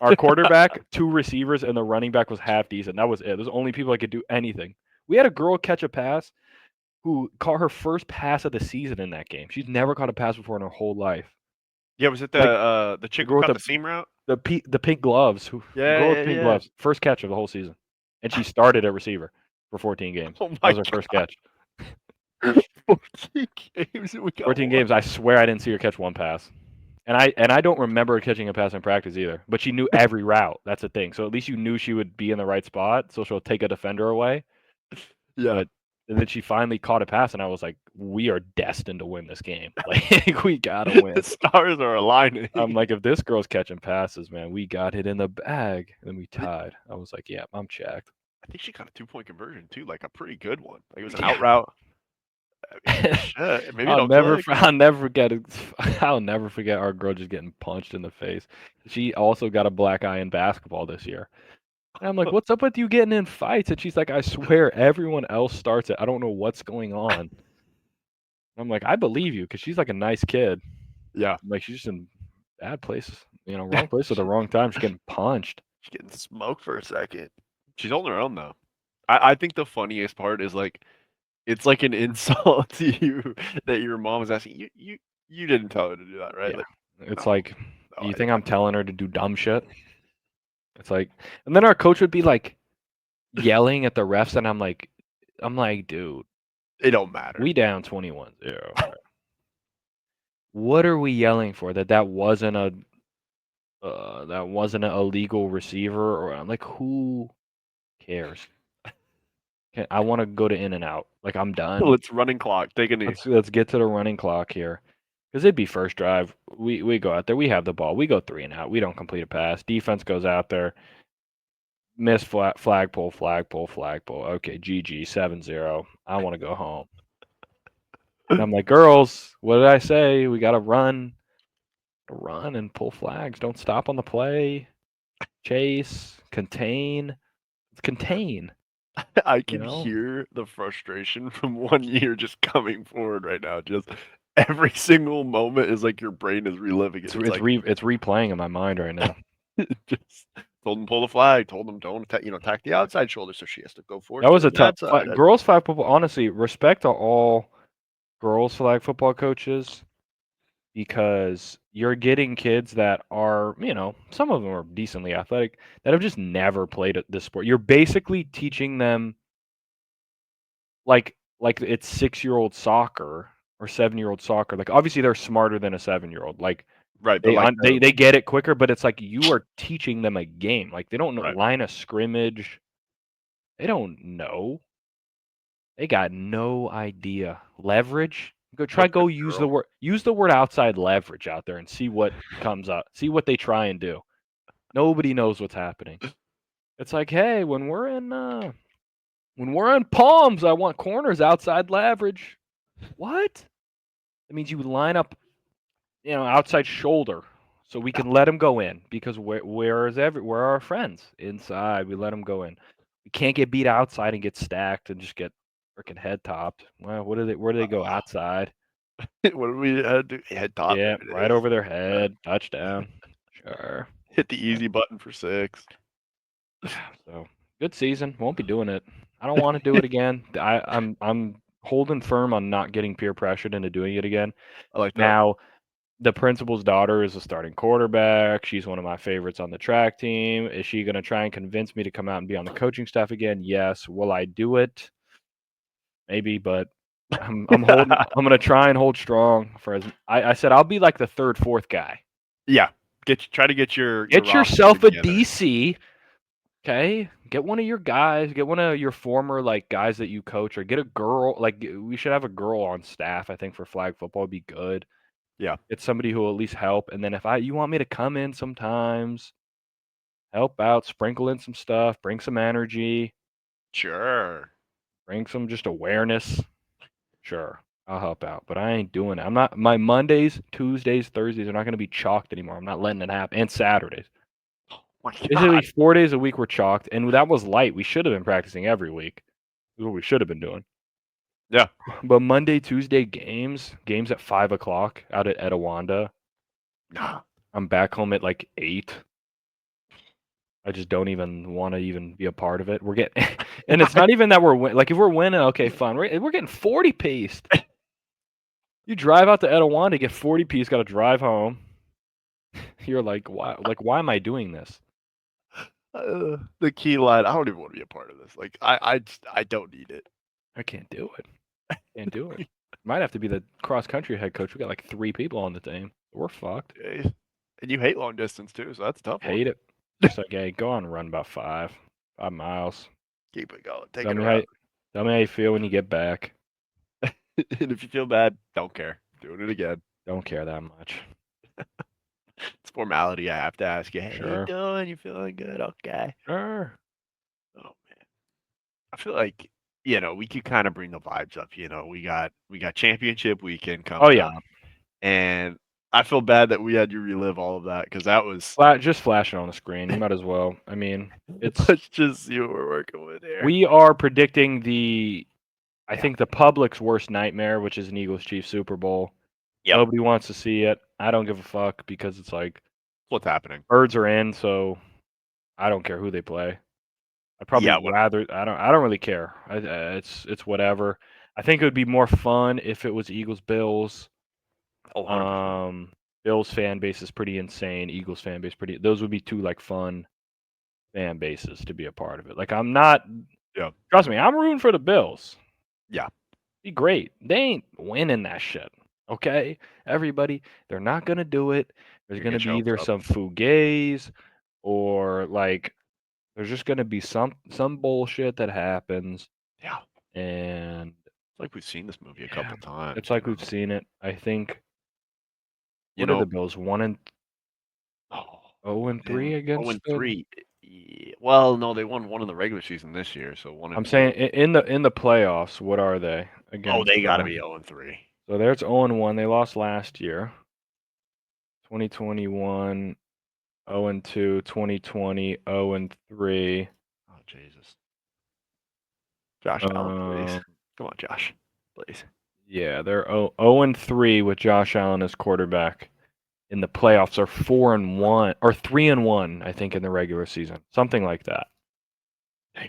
B: Our quarterback, 2 receivers, and the running back was half decent. That was it. Those only people that could do anything. We had a girl catch a pass who caught her first pass of the season in that game. She's never caught a pass before in her whole life.
A: Yeah, was it
B: Like
A: the
B: the
A: chick who
B: girl with
A: caught the seam route?
B: the pink gloves, the
A: Yeah,
B: girl with
A: yeah,
B: the pink
A: yeah.
B: gloves, first catch of the whole season, and she started at receiver for 14 games.
A: Oh
B: That
A: my
B: was her first catch.
A: 14 games and we got
B: 14
A: one.
B: games. I swear I didn't see her catch one pass. And I don't remember her catching a pass in practice either. But she knew every route. That's the thing. So at least you knew she would be in the right spot. So she'll take a defender away.
A: Yeah.
B: But and then she finally caught a pass, and I was like, "We are destined to win this game. Like we gotta win."
A: The stars are aligning.
B: I'm like, if this girl's catching passes, man, we got it in the bag. And then we tied. I was like, "Yeah, I'm checked."
A: I think she got a 2-point conversion too, like a pretty good one. Like it was an
B: Yeah.
A: out route. I mean, shit, maybe
B: I'll
A: don't
B: never,
A: click.
B: I'll never forget it. I'll never forget our girl just getting punched in the face. She also got a black eye in basketball this year. And I'm like, what's up with you getting in fights? And she's like, I swear everyone else starts it. I don't know what's going on. I'm like, I believe you because she's like a nice kid.
A: Yeah.
B: I'm like, she's just in bad place, wrong place at the wrong time. She's getting punched.
A: She's getting smoked for a second. She's holding her own though. I think the funniest part is like it's like an insult to you that your mom is asking you didn't tell her to do that, right?
B: Yeah.
A: Like
B: It's
A: no,
B: like,
A: no,
B: you think I'm telling her to do dumb shit? It's like, and then our coach would be like yelling at the refs, and I'm like, dude,
A: it don't matter.
B: we down 21-0. What are we yelling for? That wasn't a illegal receiver, or I'm like, who cares? I want to go to in and out. Like I'm done.
A: Let's running clock. Take a knee.
B: Let's get to the running clock here, because it'd be first drive. We go out there. We have the ball. We go 3 and out. We don't complete a pass. Defense goes out there. Miss flagpole. Okay, GG 7-0. I want to go home. And I'm like, girls, what did I say? We got to run and pull flags. Don't stop on the play. Chase, contain. Contain.
A: I
B: You
A: can
B: know?
A: hear the frustration from 1 year just coming forward right now. Just every single moment is like your brain is reliving it. It's like
B: It's replaying in my mind right now.
A: just told him pull the flag, told him don't attack the outside shoulder, so she has to go forward
B: That was
A: to
B: a
A: the
B: tough
A: bad side.
B: girls flag football. Honestly, respect to all girls flag football coaches because you're getting kids that are, some of them are decently athletic that have just never played this sport. You're basically teaching them like it's 6-year-old soccer or 7-year-old soccer. Like obviously they're smarter than a 7-year-old. Like
A: Right, but like
B: they get it quicker, but it's like you are teaching them a game. Like they don't know
A: right.
B: line of scrimmage. They don't know. They got no idea. Leverage? Go use the word outside leverage out there and see what comes up. See what they try and do. Nobody knows what's happening. It's like, hey, when we're in palms, I want corners outside leverage. What? That means you line up, outside shoulder, so we can let them go in because where are our friends? Inside, we let them go in. We can't get beat outside and get stacked and just get freaking head topped. Well, where do they go? Outside?
A: What do we do? Head top?
B: Yeah,
A: There
B: right
A: it is.
B: over their head, touchdown. Sure.
A: Hit the easy button for 6.
B: So good season. Won't be doing it. I don't want to do it again. I'm holding firm on not getting peer pressured into doing it again.
A: I like that.
B: Now, the principal's daughter is a starting quarterback. She's one of my favorites on the track team. Is she going to try and convince me to come out and be on the coaching staff again? Yes. Will I do it? Maybe, but I'm holding. I'm going to try and hold strong for as I said. I'll be like the third, fourth guy.
A: Yeah, try to get your
B: Get
A: roster
B: yourself a
A: together.
B: DC. Okay, get one of your guys. Get one of your former guys that you coach, or get a girl. Like we should have a girl on staff. I think for flag football would be good.
A: Yeah,
B: It's somebody who will at least help. And then if you want me to come in sometimes, help out, sprinkle in some stuff, bring some energy,
A: sure.
B: bring some just awareness. Sure, I'll help out, but I ain't doing it. I'm not. My Mondays, Tuesdays, Thursdays are not going to be chalked anymore. I'm not letting it happen. And Saturdays.
A: Oh my
B: Basically,
A: God.
B: 4 days a week were chalked, and that was light. We should have been practicing every week. That's what we should have been doing.
A: Yeah.
B: But Monday, Tuesday games at 5 o'clock out at Etowanda.
A: Nah.
B: I'm back home at 8. I just don't even want to even be a part of it. We're getting, and it's not even that we're if we're winning, okay, fine. We're getting 40 pieced. You drive out to Etowanda, get 40 piece, got to drive home. You're like, why? Why am I doing this?
A: The key line. I don't even want to be a part of this. I don't need it.
B: I can't do it. Can't do it. Might have to be the cross country head coach. We got 3 people on the team. We're fucked.
A: And you hate long distance too, so that's a tough.
B: Hate it. Just like, hey, go on and run about 5 miles.
A: Keep it going. Take
B: Tell
A: it
B: me
A: around.
B: how you feel when you get back.
A: And if you feel bad, don't care. Doing it again.
B: Don't care that much.
A: It's formality. I have to ask you. Hey, how you
B: Sure.
A: doing? You feeling good? Okay.
B: Sure.
A: Oh man. I feel like we could kind of bring the vibes up. We got championship weekend coming.
B: Oh yeah.
A: Up, and I feel bad that we had you relive all of that because that was
B: Just flashing on the screen. You might as well. I mean, it's
A: let's just see what we're working with here.
B: we are predicting I think the public's worst nightmare, which is an Eagles Chiefs Super Bowl.
A: Yep.
B: Nobody wants to see it. I don't give a fuck because it's
A: What's happening?
B: birds are in, so I don't care who they play. I'd probably rather. I don't really care. It's whatever. I think it would be more fun if it was Eagles Bills.
A: Oh, 100%.
B: Bills fan base is pretty insane. Eagles fan base pretty. Those would be 2 fun fan bases to be a part of it. I'm not.
A: Yeah.
B: Trust me, I'm rooting for the Bills.
A: Yeah.
B: Be great. They ain't winning that shit. Okay, everybody, they're not gonna do it. There's gonna be either some fugazi or there's just gonna be some bullshit that happens.
A: Yeah.
B: And
A: it's like we've seen this movie a couple times.
B: It's like we've seen it. I think. What
A: You
B: are
A: know,
B: the Bills? 1-0-3 against
A: 0-3. Well, no, they won one in the regular season this year, so one
B: I'm
A: and
B: saying
A: two.
B: in the playoffs, what are they
A: Oh,
B: against?
A: they got to be 0-3.
B: So there's 0-1. They lost last year. 2021, 0-2. 2020, 0-3.
A: Oh, Jesus. Josh Allen, please.
B: Um,
A: Come on, Josh. Please.
B: yeah, they're 0-3 with Josh Allen as quarterback. In the playoffs are 4-1 or 3-1, I think, in the regular season, something like that.
A: Damn.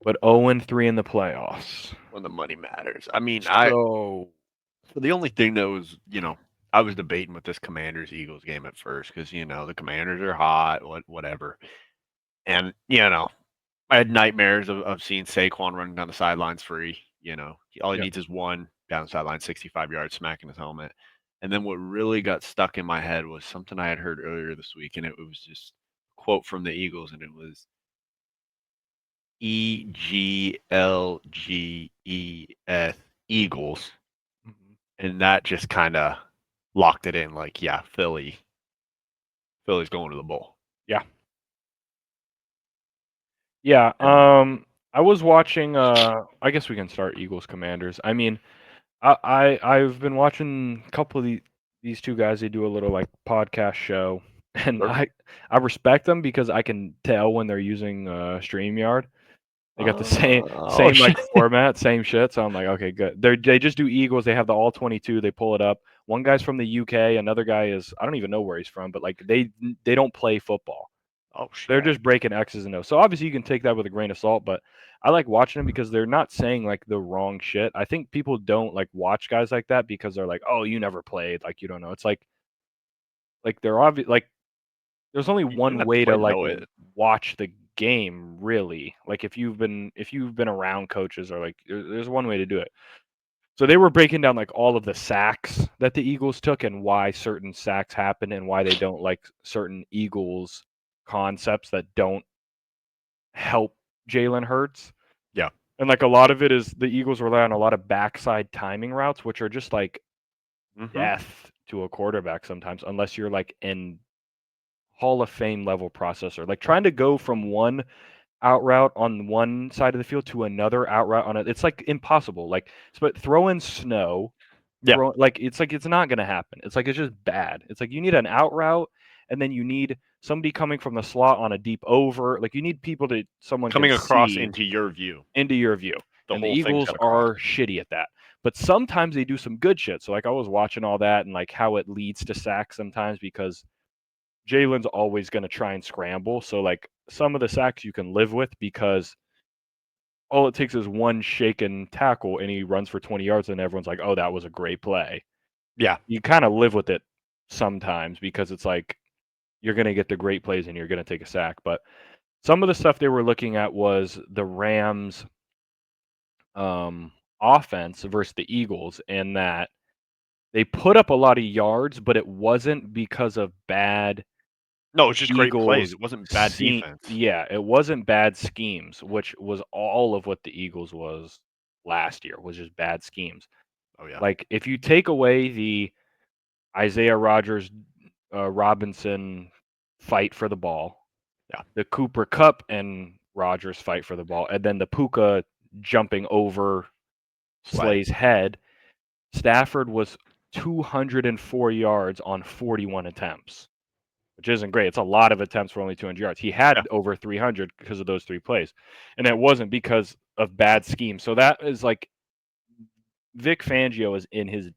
B: But 0-3 in the playoffs.
A: When the money matters. I mean,
B: So
A: the only thing that was, I was debating with this Commanders Eagles game at first because, the Commanders are hot, whatever. And, I had nightmares of seeing Saquon running down the sidelines free. All he
B: Yep.
A: needs is one down the sideline, 65 yards, smacking his helmet. And then what really got stuck in my head was something I had heard earlier this week, and it was just a quote from the Eagles, and it was EGLGES Eagles,
B: Mhm.
A: and that just kind of locked it in. Like, yeah, Philly's going to the bowl.
B: Yeah. Yeah. I was watching. I guess we can start Eagles Commanders. I mean, I've been watching a couple of these two guys. They do a little like podcast show, and
A: Sure.
B: I respect them because I can tell when they're using StreamYard. They got the same
A: Oh
B: same like
A: shit!
B: format, same shit. So I'm like, okay, good. They just do Eagles. They have the all 22. They pull it up. One guy's from the UK. Another guy is I don't even know where he's from, but like they don't play football.
A: Oh
B: They're
A: shit!
B: just breaking X's and O's. So obviously you can take that with a grain of salt, but I like watching them because they're not saying like the wrong shit. I think people don't like watch guys like that because they're like, oh, you never played, like you don't know. It's like they're obvious like there's only
A: You don't
B: one
A: have to
B: way
A: play
B: to
A: to
B: like
A: know it.
B: watch the game really. Like if you've been around coaches or like there's one way to do it. So they were breaking down like all of the sacks that the Eagles took and why certain sacks happen and why they don't like certain Eagles concepts that don't help Jalen Hurts.
A: Yeah.
B: And like a lot of it is the Eagles rely on a lot of backside timing routes, which are just like
A: Mm-hmm.
B: death to a quarterback sometimes, unless you're like in Hall of Fame level processor. Like trying to go from one out route on one side of the field to another out route on it. It's like impossible. Like, but throw in snow,
A: Yeah.
B: like it's not gonna happen. It's like it's just bad. It's like you need an out route, and then you need somebody coming from the slot on a deep over. Like you need people that someone can
A: Coming across
B: see
A: into your view.
B: into your view.
A: The
B: And the
A: whole thing's
B: Eagles
A: got to cross.
B: are shitty at that. But sometimes they do some good shit. So like I was watching all that and like how it leads to sacks sometimes because Jalen's always going to try and scramble. So like some of the sacks you can live with because all it takes is one shaken tackle and he runs for 20 yards and everyone's like, "Oh, that was a great play."
A: Yeah.
B: You kind of live with it sometimes because it's like you're going to get the great plays and you're going to take a sack. But some of the stuff they were looking at was the Rams offense versus the Eagles in that they put up a lot of yards, but it wasn't because of bad
A: No, it's just great plays.
B: Eagles
A: It wasn't bad defense.
B: yeah, it wasn't bad schemes, which was all of what the Eagles was last year, was just bad schemes.
A: Oh yeah.
B: Like if you take away the Isaiah Rogers Robinson fight for the ball,
A: Yeah.
B: the Cooper Cup and Rogers fight for the ball, and then the Puka jumping over
A: Slay.
B: Slay's head, Stafford was 204 yards on 41 attempts, which isn't great. It's a lot of attempts for only 200 yards. He
A: Yeah.
B: had over 300 because of those three plays, and it wasn't because of bad scheme. So that is like Vic Fangio is in his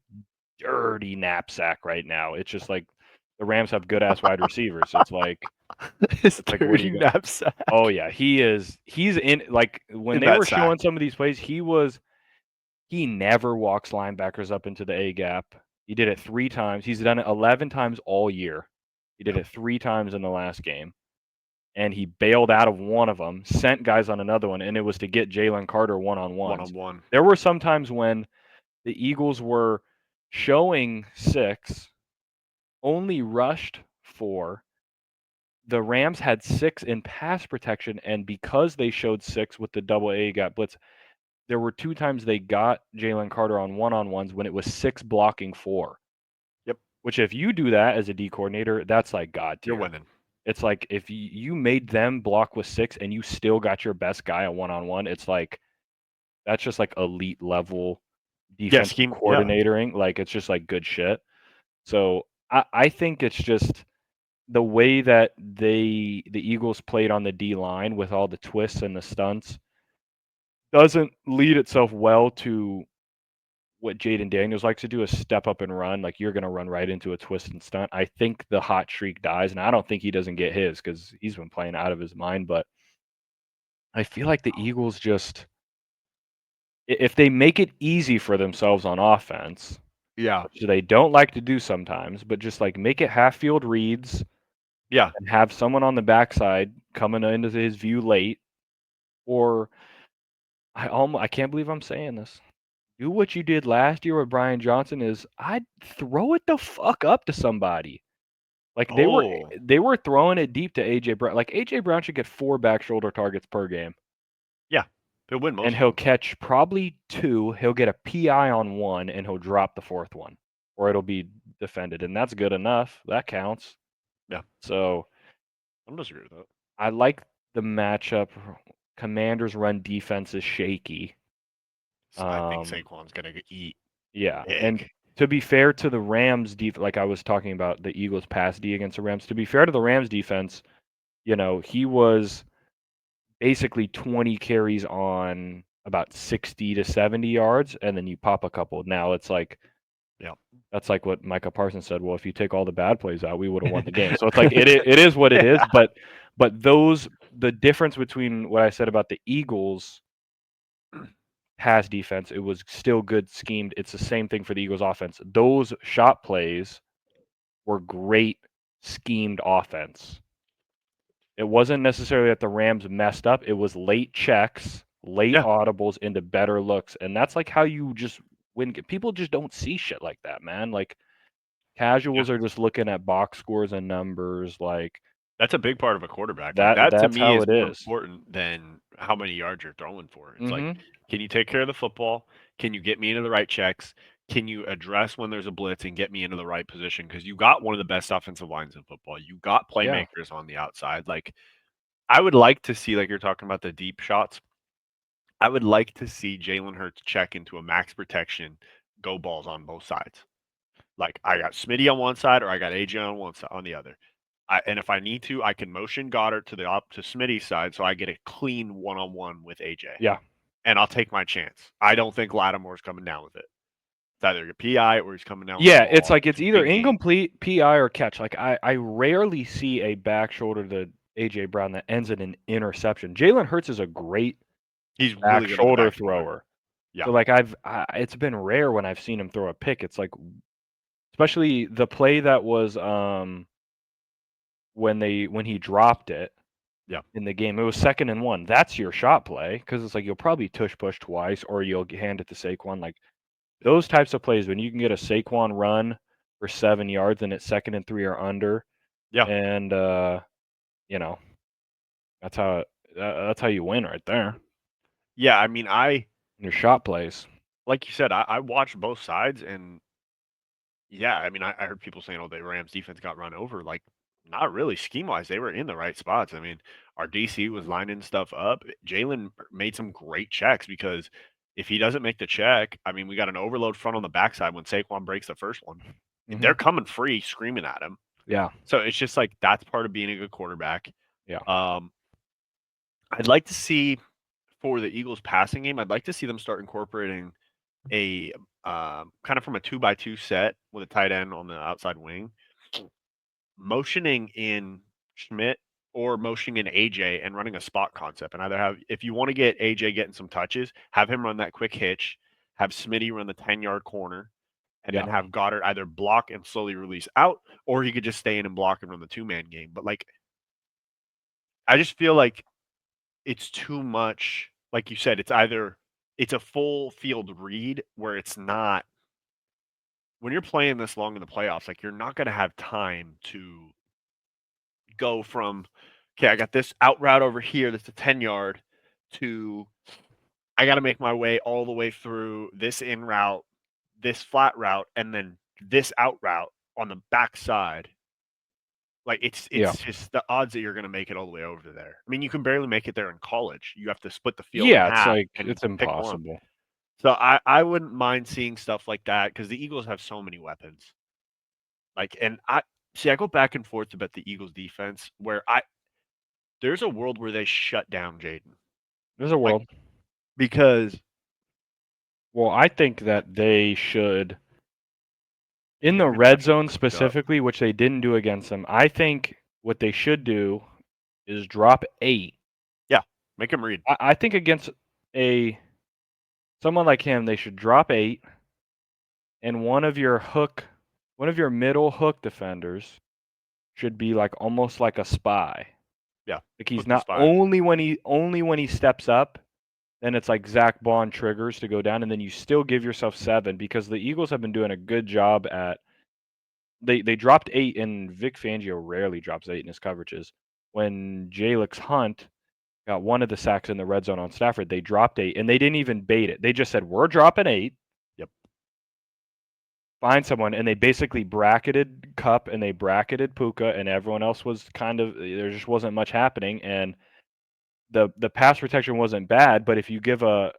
B: dirty knapsack right now. It's just like the Rams have good ass wide receivers. It's
A: His
B: like what do
A: dirty
B: you got? Oh
A: knapsack
B: yeah, he is. He's in like when
A: in
B: they
A: that
B: were
A: sack.
B: showing some of these plays, he never walks linebackers up into the A gap. He did it 3 times. He's done it 11 times all year. He did
A: Yep.
B: it 3 times in the last game, and he bailed out of one of them, sent guys on another one, and it was to get Jalen Carter
A: One
B: one-on-ones.
A: on one.
B: There were some times when the Eagles were showing 6, only rushed 4. The Rams had 6 in pass protection, and because they showed 6 with the double A gap blitz, there were 2 times they got Jalen Carter on one-on-ones when it was 6 blocking 4.
A: Yep.
B: Which if you do that as a D coordinator, that's like God
A: You're
B: tier.
A: winning.
B: It's like if you made them block with 6 and you still got your best guy a one-on-one, it's like that's just like elite level
A: Yeah,
B: defensive
A: scheme. Yeah.
B: coordinating. Like it's just like good shit. So I think it's just the way that the Eagles played on the D line with all the twists and the stunts doesn't lead itself well to what Jaden Daniels likes to do is step up and run. Like you're going to run right into a twist and stunt. I think the hot streak dies, and I don't think he doesn't get his because he's been playing out of his mind. But I feel like the Eagles just, if they make it easy for themselves on offense,
A: Yeah.
B: which they don't like to do sometimes, but just like make it half field reads
A: Yeah.
B: and have someone on the backside coming into his view late, or I can't believe I'm saying this. Do what you did last year with Brian Johnson is I'd throw it the fuck up to somebody. Like
A: Oh.
B: they were throwing it deep to AJ Brown. Like AJ Brown should get 4 back shoulder targets per game,
A: Yeah. He'll win most
B: and
A: of
B: he'll
A: them.
B: catch probably 2. He'll get a PI on 1, and he'll drop the 4th one, or it'll be defended, and that's good enough. That counts.
A: Yeah.
B: So
A: I don't disagree with that.
B: I like the matchup. Commanders' run defense is shaky.
A: I think Saquon's gonna eat
B: Yeah, and
A: big.
B: to be fair to the Rams like I was talking about the Eagles pass D against the Rams, to be fair to the Rams defense, he was basically 20 carries on about 60 to 70 yards, and then you pop a couple. Now it's like
A: Yeah.
B: that's like what Micah Parsons said, well, if you take all the bad plays out, we would have won the game. So it's like it is what it is, but the difference between what I said about the Eagles pass defense, it was still good schemed. It's the same thing for the Eagles offense. Those shot plays were great schemed offense. It wasn't necessarily that the Rams messed up. It was late checks, late
A: Yeah.
B: audibles into better looks. And that's like how you just win. People just don't see shit like that, man. Like
A: Yeah.
B: casuals are just looking at box scores and numbers. Like
A: That's a big part of a quarterback. Like that to
B: that's
A: me
B: how
A: is
B: it
A: more
B: is.
A: important than how many yards you're throwing for. It's like,
B: Mm-hmm.
A: can you take care of the football? Can you get me into the right checks? Can you address when there's a blitz and get me into the right position? Because you got one of the best offensive lines in football. You got
B: Yeah.
A: playmakers on the outside. Like I would like to see, like you're talking about the deep shots. I would like to see Jalen Hurts check into a max protection, go balls on both sides. Like I got Smitty on one side or I got AJ on one side on the other. And if I need to, I can motion Goddard to the up to Smitty's side so I get a clean one-on-one with AJ.
B: Yeah.
A: And I'll take my chance. I don't think Lattimore's coming down with it. It's either a PI or he's coming down with the
B: Yeah, it's
A: ball.
B: like it's
A: It's a
B: either
A: big game.
B: incomplete, PI, or catch. Like I rarely see a back shoulder to AJ Brown that ends in an interception. Jalen Hurts is a great
A: He's
B: back
A: really good on the
B: shoulder
A: back shoulder.
B: thrower.
A: Yeah.
B: So like it's been rare when I've seen him throw a pick. It's like especially the play that was when he dropped it
A: Yeah.
B: in the game. It was 2nd and 1. That's your shot play because it's like you'll probably tush push twice or you'll hand it to Saquon. Like those types of plays when you can get a Saquon run for 7 yards and it's 2nd and 3 or under,
A: Yeah.
B: and you know that's how you win right there.
A: Yeah. I mean,
B: Your shot plays.
A: like you said, I watched both sides and yeah, I mean, I heard people saying, "Oh, the Rams defense got run over." Like, not really. Scheme wise, they were in the right spots. I mean, our DC was lining stuff up. Jalen made some great checks because if he doesn't make the check, I mean, we got an overload front on the backside when Saquon breaks the first one.
B: Hmm.
A: They're coming free, screaming at him.
B: Yeah,
A: So it's just like that's part of being a good quarterback.
B: yeah,
A: Um, I'd like to see for the Eagles passing game. I'd like to see them start incorporating a kind of from a 2-by-2 set with a tight end on the outside wing, motioning in Schmidt or motioning in AJ and running a spot concept. And either have, if you want to get AJ getting some touches, have him run that quick hitch, have Smitty run the 10-yard corner, and then
B: yeah.
A: have Goddard either block and slowly release out, or he could just stay in and block and run the 2-man game. But like, I just feel like it's too much. Like you said, it's a full field read where it's not when you're playing this long in the playoffs, like you're not going to have time to go from, okay, I got this out route over here that's a 10-yard to I got to make my way all the way through this in route, this flat route, and then this out route on the backside. Like it's
B: Yeah.
A: just the odds that you're going to make it all the way over there. I mean, you can barely make it there in college. You have to split the field in
B: Yeah, it's
A: half
B: like
A: and
B: it's
A: pick one.
B: impossible.
A: So I wouldn't mind seeing stuff like that because the Eagles have so many weapons. Like, and I go back and forth about the Eagles defense where there's a world where they shut down Jaden.
B: There's a
A: Like,
B: world.
A: because
B: Well, I think that they should in the
A: maybe
B: red
A: match
B: zone
A: up.
B: specifically, which they didn't do against them. I think what they should do is drop 8.
A: Yeah, make him read.
B: I think against a someone like him, they should drop 8, and one of your middle hook defenders should be like almost like a spy.
A: Yeah,
B: Like he's
A: hook the
B: not
A: spy.
B: only when he steps up, then it's like Zach Bond triggers to go down, and then you still give yourself 7 because the Eagles have been doing a good job at they dropped 8, and Vic Fangio rarely drops 8 in his coverages. When Jalix Hunt got one of the sacks in the red zone on Stafford, they dropped 8, and they didn't even bait it. They just said, "We're dropping 8.
A: Yep.
B: Find someone," and they basically bracketed Cup and they bracketed Puka, and everyone else was kind of there just wasn't much happening, and the pass protection wasn't bad, but if you give a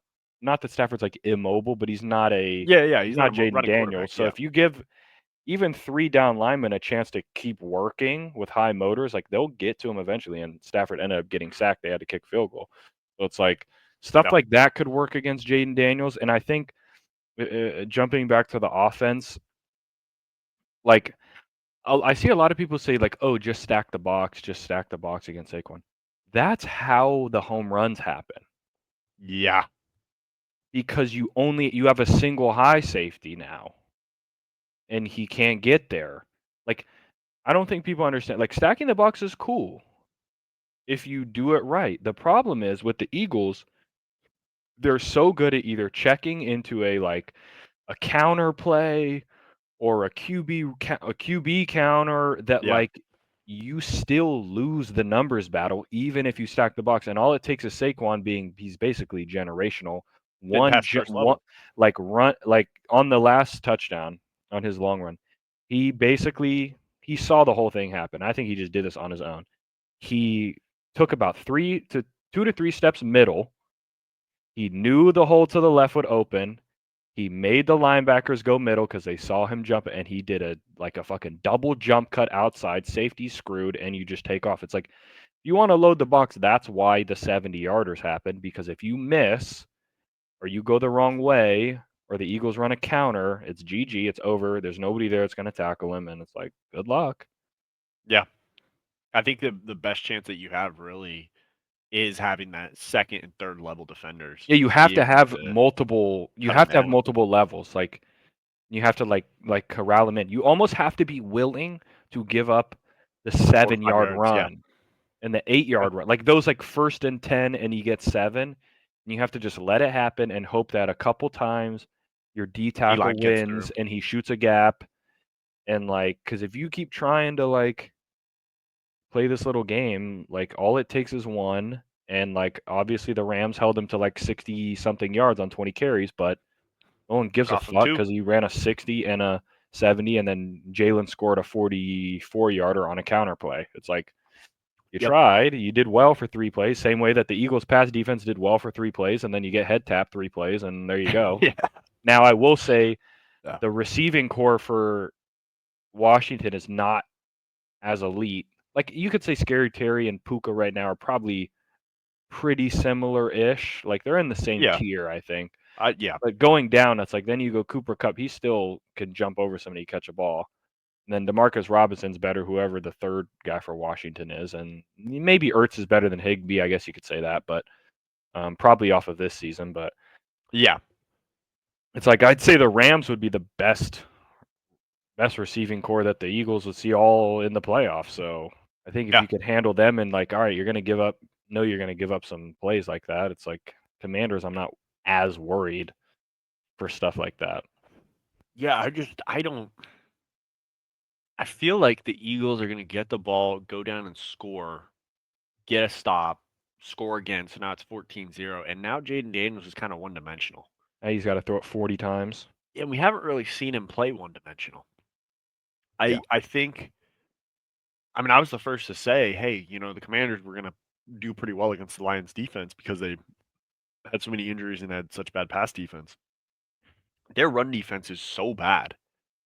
B: not that Stafford's like immobile, but he's not
A: Yeah.
B: he's
A: He's not
B: not
A: a
B: Jaden
A: running quarterback.
B: Daniels. So
A: Yeah.
B: if you give even 3 down linemen a chance to keep working with high motors, like they'll get to him eventually. And Stafford ended up getting sacked. They had to kick field goal. So it's like stuff
A: Yeah.
B: like that could work against Jaden Daniels. And I think jumping back to the offense, like I see a lot of people say like, "Oh, just stack the box against Saquon." That's how the home runs happen
A: Yeah.
B: because you have a single high safety now, and he can't get there. Like I don't think people understand. Like stacking the box is cool if you do it right. The problem is with the Eagles, they're so good at either checking into a counter play or a QB counter that
A: Yeah.
B: like you still lose the numbers battle even if you stack the box. And all it takes is Saquon being he's basically generational.
A: Didn't
B: One
A: pass first
B: one
A: level.
B: like run like on the last touchdown on his long run, he saw the whole thing happen. I think he just did this on his own. He took about 2 to 3 steps middle. He knew the hole to the left would open. He made the linebackers go middle because they saw him jump, and he did a fucking double jump cut outside. Safety screwed, and you just take off. It's like you want to load the box. That's why the 70-yarders happen because if you miss or you go the wrong way or the Eagles run a counter, it's GG. It's over. There's nobody there that's going to tackle him, and it's like good luck.
A: Yeah. I think the best chance that you have really is having that second and third level defenders
B: Yeah, you
A: to
B: have
A: be
B: to
A: able
B: have
A: to
B: multiple. You
A: cut them
B: have to have
A: down.
B: multiple levels. Like you have to corral them in. You almost have to be willing to give up the
A: 4 or 5
B: 7-yard
A: yards. Yeah.
B: run and the
A: Yeah.
B: 8-yard run, like those like 1st and 10, and you get 7. And you have to just let it happen and hope that a couple times your D
A: D-line
B: tackle
A: gets through.
B: wins and he shoots a gap. And like, because if you keep trying to like play this little game, like all it takes is one. And like obviously the Rams held him to like 60 something yards on 20 carries, but no one gives a
A: Cost them
B: fuck
A: 2.
B: because he ran a 60 and a 70, and then Jalen scored a 44-yarder on a counter play. It's like you
A: Yep.
B: tried, you did well for 3 plays, same way that the Eagles' pass defense did well for 3 plays, and then you get head tapped 3 plays, and there you go.
A: Yeah.
B: Now, I will say
A: Yeah.
B: the receiving core for Washington is not as elite. Like you could say, Scary Terry and Puka right now are probably pretty similar-ish. Like they're in the same
A: Yeah.
B: tier, I think.
A: Yeah.
B: But going down, it's like then you go Cooper Cup. He still can jump over somebody, catch a ball. And then Demarcus Robinson's better, whoever the third guy for Washington is, and maybe Ertz is better than Higbee. I guess you could say that, but probably off of this season. But
A: Yeah.
B: it's like I'd say the Rams would be the best receiving core that the Eagles would see all in the playoffs. So I think if
A: Yeah.
B: you could handle them and like, all right, you're going to give up some plays like that. It's like Commanders. I'm not as worried for stuff like that.
A: Yeah. I don't. I feel like the Eagles are going to get the ball, go down and score, get a stop, score again. So now it's 14-0. And now Jaden Daniels is kind of one dimensional.
B: Now he's got to throw it 40 times.
A: And we haven't really seen him play one dimensional.
B: Yeah.
A: I think I mean, I was the first to say, hey, the Commanders were gonna do pretty well against the Lions defense because they had so many injuries and had such bad pass defense. Their run defense is so bad.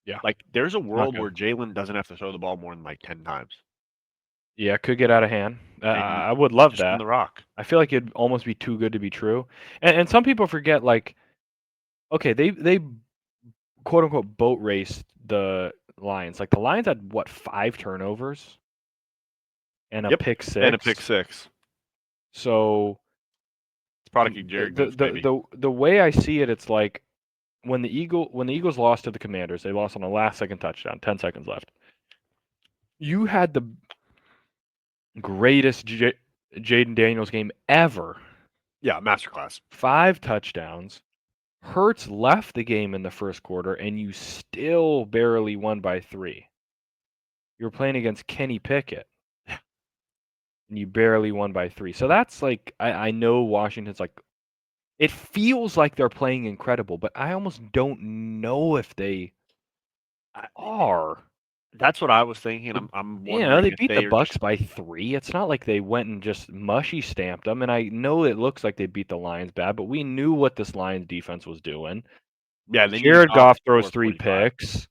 B: Yeah,
A: Like, there's a
B: not
A: world
B: good.
A: where Jalen doesn't have to throw the ball more than like 10 times,
B: Yeah, it could get out of hand.
A: and you
B: I would love
A: just run
B: that.
A: the rock.
B: I feel like it'd almost be too good to be true. And some people forget, like, okay, they quote unquote boat raced the Lions. Like the Lions had what, 5 turnovers and a
A: Yep,
B: pick
A: and a pick
B: six.
A: six.
B: So
A: It's product of Jared Goff, baby.
B: the way I see it, it's like when the Eagles lost to the Commanders, they lost on a last second touchdown, 10 seconds left. You had the greatest Jaden Daniels game ever.
A: Yeah, masterclass.
B: 5 touchdowns. Hurts left the game in the first quarter, and you still barely won by 3. You're playing against Kenny Pickett, and you barely won by 3. So that's like, I know Washington's like, it feels like they're playing incredible, but I almost don't know if they
A: I,
B: are.
A: that's what I was thinking. I'm
B: They
A: wondering if
B: beat the
A: they are just
B: Bucks by 3. It's not like they went and just mushy stamped them. And I know it looks like they beat the Lions bad, but we knew what this Lions defense was doing.
A: yeah. They need
B: Jared
A: not
B: Goff
A: to
B: throws
A: score
B: 3
A: 45.
B: picks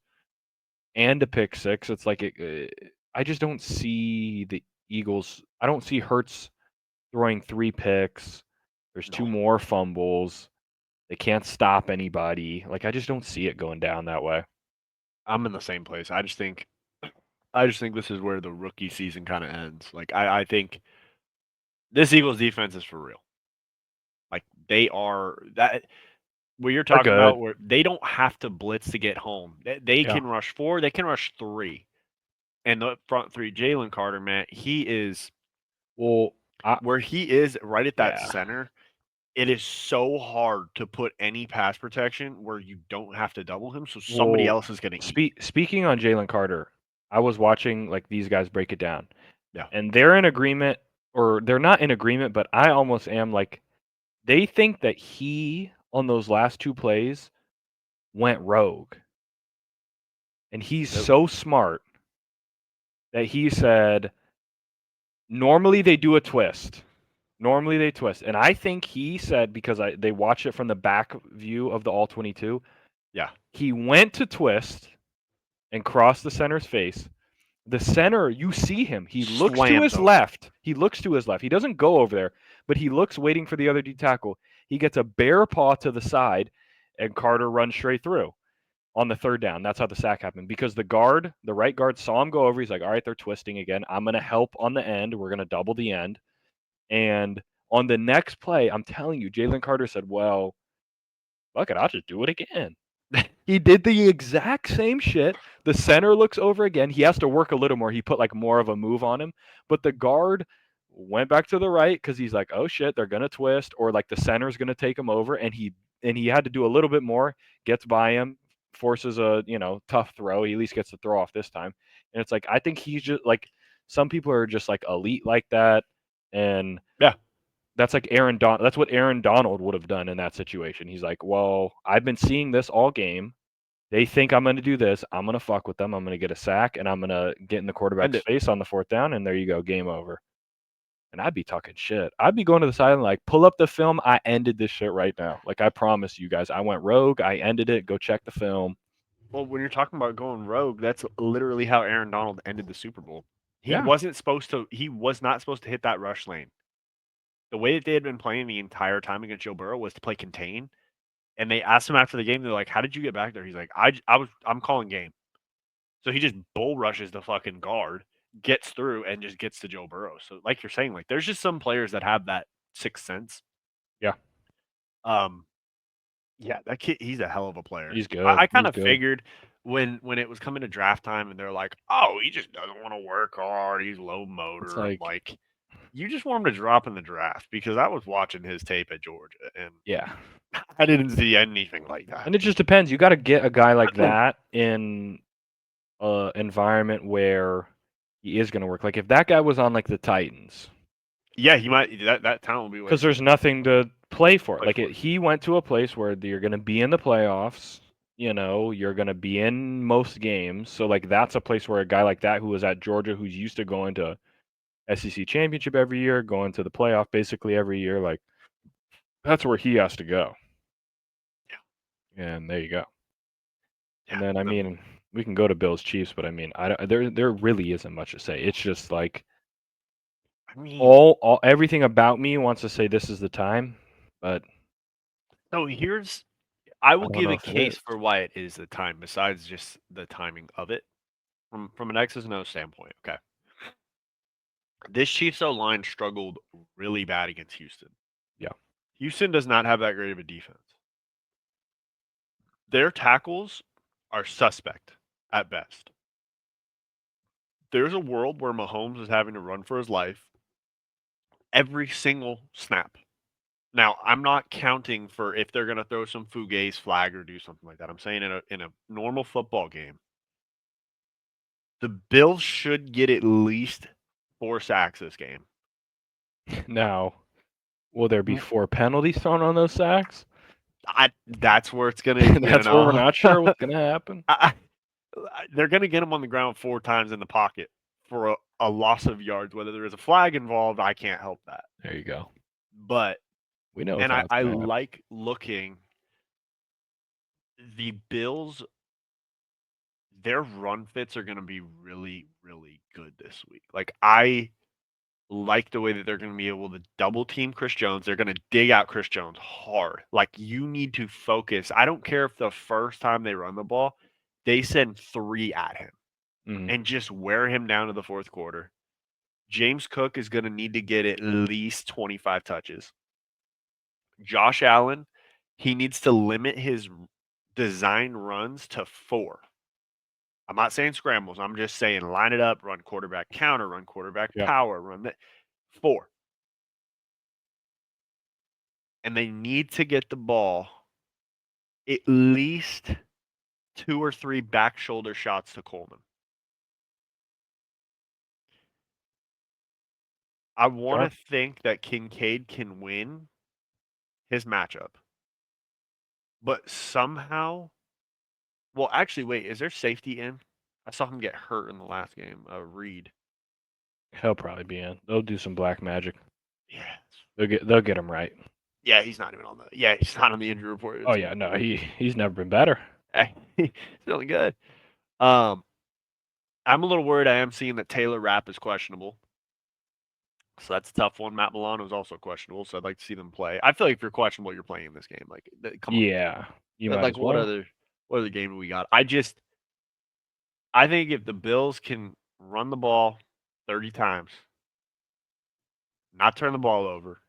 B: and a pick six. It's like I just don't see the Eagles. I don't see Hurts throwing 3 picks. There's 2
A: No,
B: more fumbles. They can't stop anybody. Like I just don't see it going down that way.
A: I'm in the same place. I just think this is where the rookie season kind of ends. Like I think this Eagles defense is for real. Like they are that what you're
B: They're
A: talking
B: good.
A: about, where they don't have to blitz to get home. They
B: Yeah.
A: can rush 4, they can rush 3, and the front 3. Jalen Carter, man, he is
B: Well,
A: where he is right at that
B: yeah.
A: center. It is so hard to put any pass protection where you don't have to double him, so somebody
B: Well,
A: else is going to eat.
B: speaking on Jalen Carter, I was watching like these guys break it down,
A: Yeah.
B: and they're in agreement, or they're not in agreement, but I almost am like they think that he on those last 2 plays went rogue, and he's
A: Nope.
B: so smart that he said normally they do a twist. Normally they twist, and I think he said because they watched it from the back view of the all 22.
A: Yeah.
B: He went to twist and crossed the center's face. The center, you see him. He looks to
A: Slams
B: his
A: him.
B: left. He looks to his left. He doesn't go over there, but he looks waiting for the other D tackle. He gets a bare paw to the side, and Carter runs straight through on the 3rd down. That's how the sack happened because the right guard, saw him go over. He's like, all right, they're twisting again. I'm going to help on the end. We're going to double the end. And on the next play, I'm telling you, Jalen Carter said, well, fuck it, I'll just do it again. He did the exact same shit. The center looks over again. He has to work a little more. He put like more of a move on him, but the guard went back to the right because he's like, oh shit, they're gonna twist, or like the center's gonna take him over, and he had to do a little bit more. Gets by him, forces a tough throw. He at least gets the throw off this time, and it's like I think he's just like some people are just like elite like that, and
A: Yeah.
B: that's like that's what Aaron Donald would have done in that situation. He's like, well, I've been seeing this all game. They think I'm going to do this. I'm going to fuck with them. I'm going to get a sack, and I'm going to get in the
A: And
B: quarterback's face on the 4th down, and there you go, game over. And I'd be talking shit. I'd be going to the sideline like, pull up the film. I ended this shit right now. Like I promise you guys, I went rogue. I ended it. Go check the film.
A: well, when you're talking about going rogue, that's literally how Aaron Donald ended the Super Bowl. He
B: Yeah.
A: wasn't supposed to. He was not supposed to hit that rush lane. The way that they had been playing the entire time against Joe Burrow was to play contain. And they asked him after the game, they're like, "How did you get back there?" He's like, I'm calling game." So he just bull rushes the fucking guard, gets through, and just gets to Joe Burrow. So, like you're saying, like there's just some players that have that sixth sense.
B: Yeah.
A: Um, yeah, that kid, he's a hell of a player.
B: He's good.
A: I kind
B: He's
A: of
B: good.
A: figured when it was coming to draft time, and they're like, "Oh, he just doesn't want to work hard. He's low motor." I'm
B: like,
A: like, you just want him to drop in the draft because I was watching his tape at Georgia, and
B: yeah.
A: I didn't see anything like that.
B: And it just depends. You got to get a guy like that in an environment where he is going to work. Like if that guy was on like the Titans,
A: Yeah, he might. That talent will be
B: because there's nothing to play for.
A: Play
B: Like
A: for.
B: he went to a place where you're going to be in the playoffs. you're going to be in most games. So, like, that's a place where a guy like that who was at Georgia, who's used to going to SEC championship every year, going to the playoff basically every year, like, that's where he has to go.
A: Yeah.
B: And there you go. And
A: Yeah.
B: then, I mean, we can go to Bills Chiefs, but I mean, there really isn't much to say. It's just like
A: I mean,
B: all everything about me wants to say this is the time, but
A: so I will
B: don't
A: give
B: know
A: a
B: if it
A: case
B: is.
A: for why it is the time, besides just the timing of it, from an X's and O's standpoint. Okay, this Chiefs O line struggled really bad against Houston.
B: Yeah.
A: Houston does not have that great of a defense. Their tackles are suspect at best. There's a world where Mahomes is having to run for his life every single snap. Now, I'm not counting for if they're going to throw some Fugaze flag or do something like that. I'm saying in a normal football game, the Bills should get at least 4 sacks this game.
B: Now, will there be
A: Mm.
B: 4 penalties thrown on those sacks?
A: That's where it's going to,
B: That's where we're not sure what's going to happen.
A: They're going to get him on the ground 4 times in the pocket for a loss of yards. Whether there is a flag involved, I can't help that.
B: There you go.
A: But
B: We know
A: and
B: it's not
A: I
B: gonna happen.
A: like looking the Bills. Their run fits are going to be really, really good this week. Like I like the way that they're going to be able to double team Chris Jones. They're going to dig out Chris Jones hard. Like you need to focus. I don't care if the first time they run the ball, they send 3 at him and just wear him down to the fourth quarter. James Cook is going to need to get at least 25 touches. Josh Allen, he needs to limit his design runs to 4. I'm not saying scrambles. I'm just saying line it up, run quarterback counter, run quarterback power, run that 4. And they need to get the ball at least 2 or 3 back shoulder shots to Coleman. I want to think that Kincaid can win his matchup. But somehow, well, actually, wait, is there safety in? I saw him get hurt in the last game. Reed.
B: He'll probably be in. They'll do some black magic.
A: Yes.
B: They'll get him right.
A: Yeah, he's not even on the. Yeah, he's not on the injury report.
B: Oh yeah, no, he's never been better.
A: He's feeling good. I'm a little worried. I am seeing that Taylor Rapp is questionable, so that's a tough one. Matt Milano is also questionable, so I'd like to see them play. I feel like if you're questionable, you're playing in this game. Like, come on.
B: Yeah, you might
A: Like,
B: as well.
A: what other game do we got? I think if the Bills can run the ball 30 times, not turn the ball over,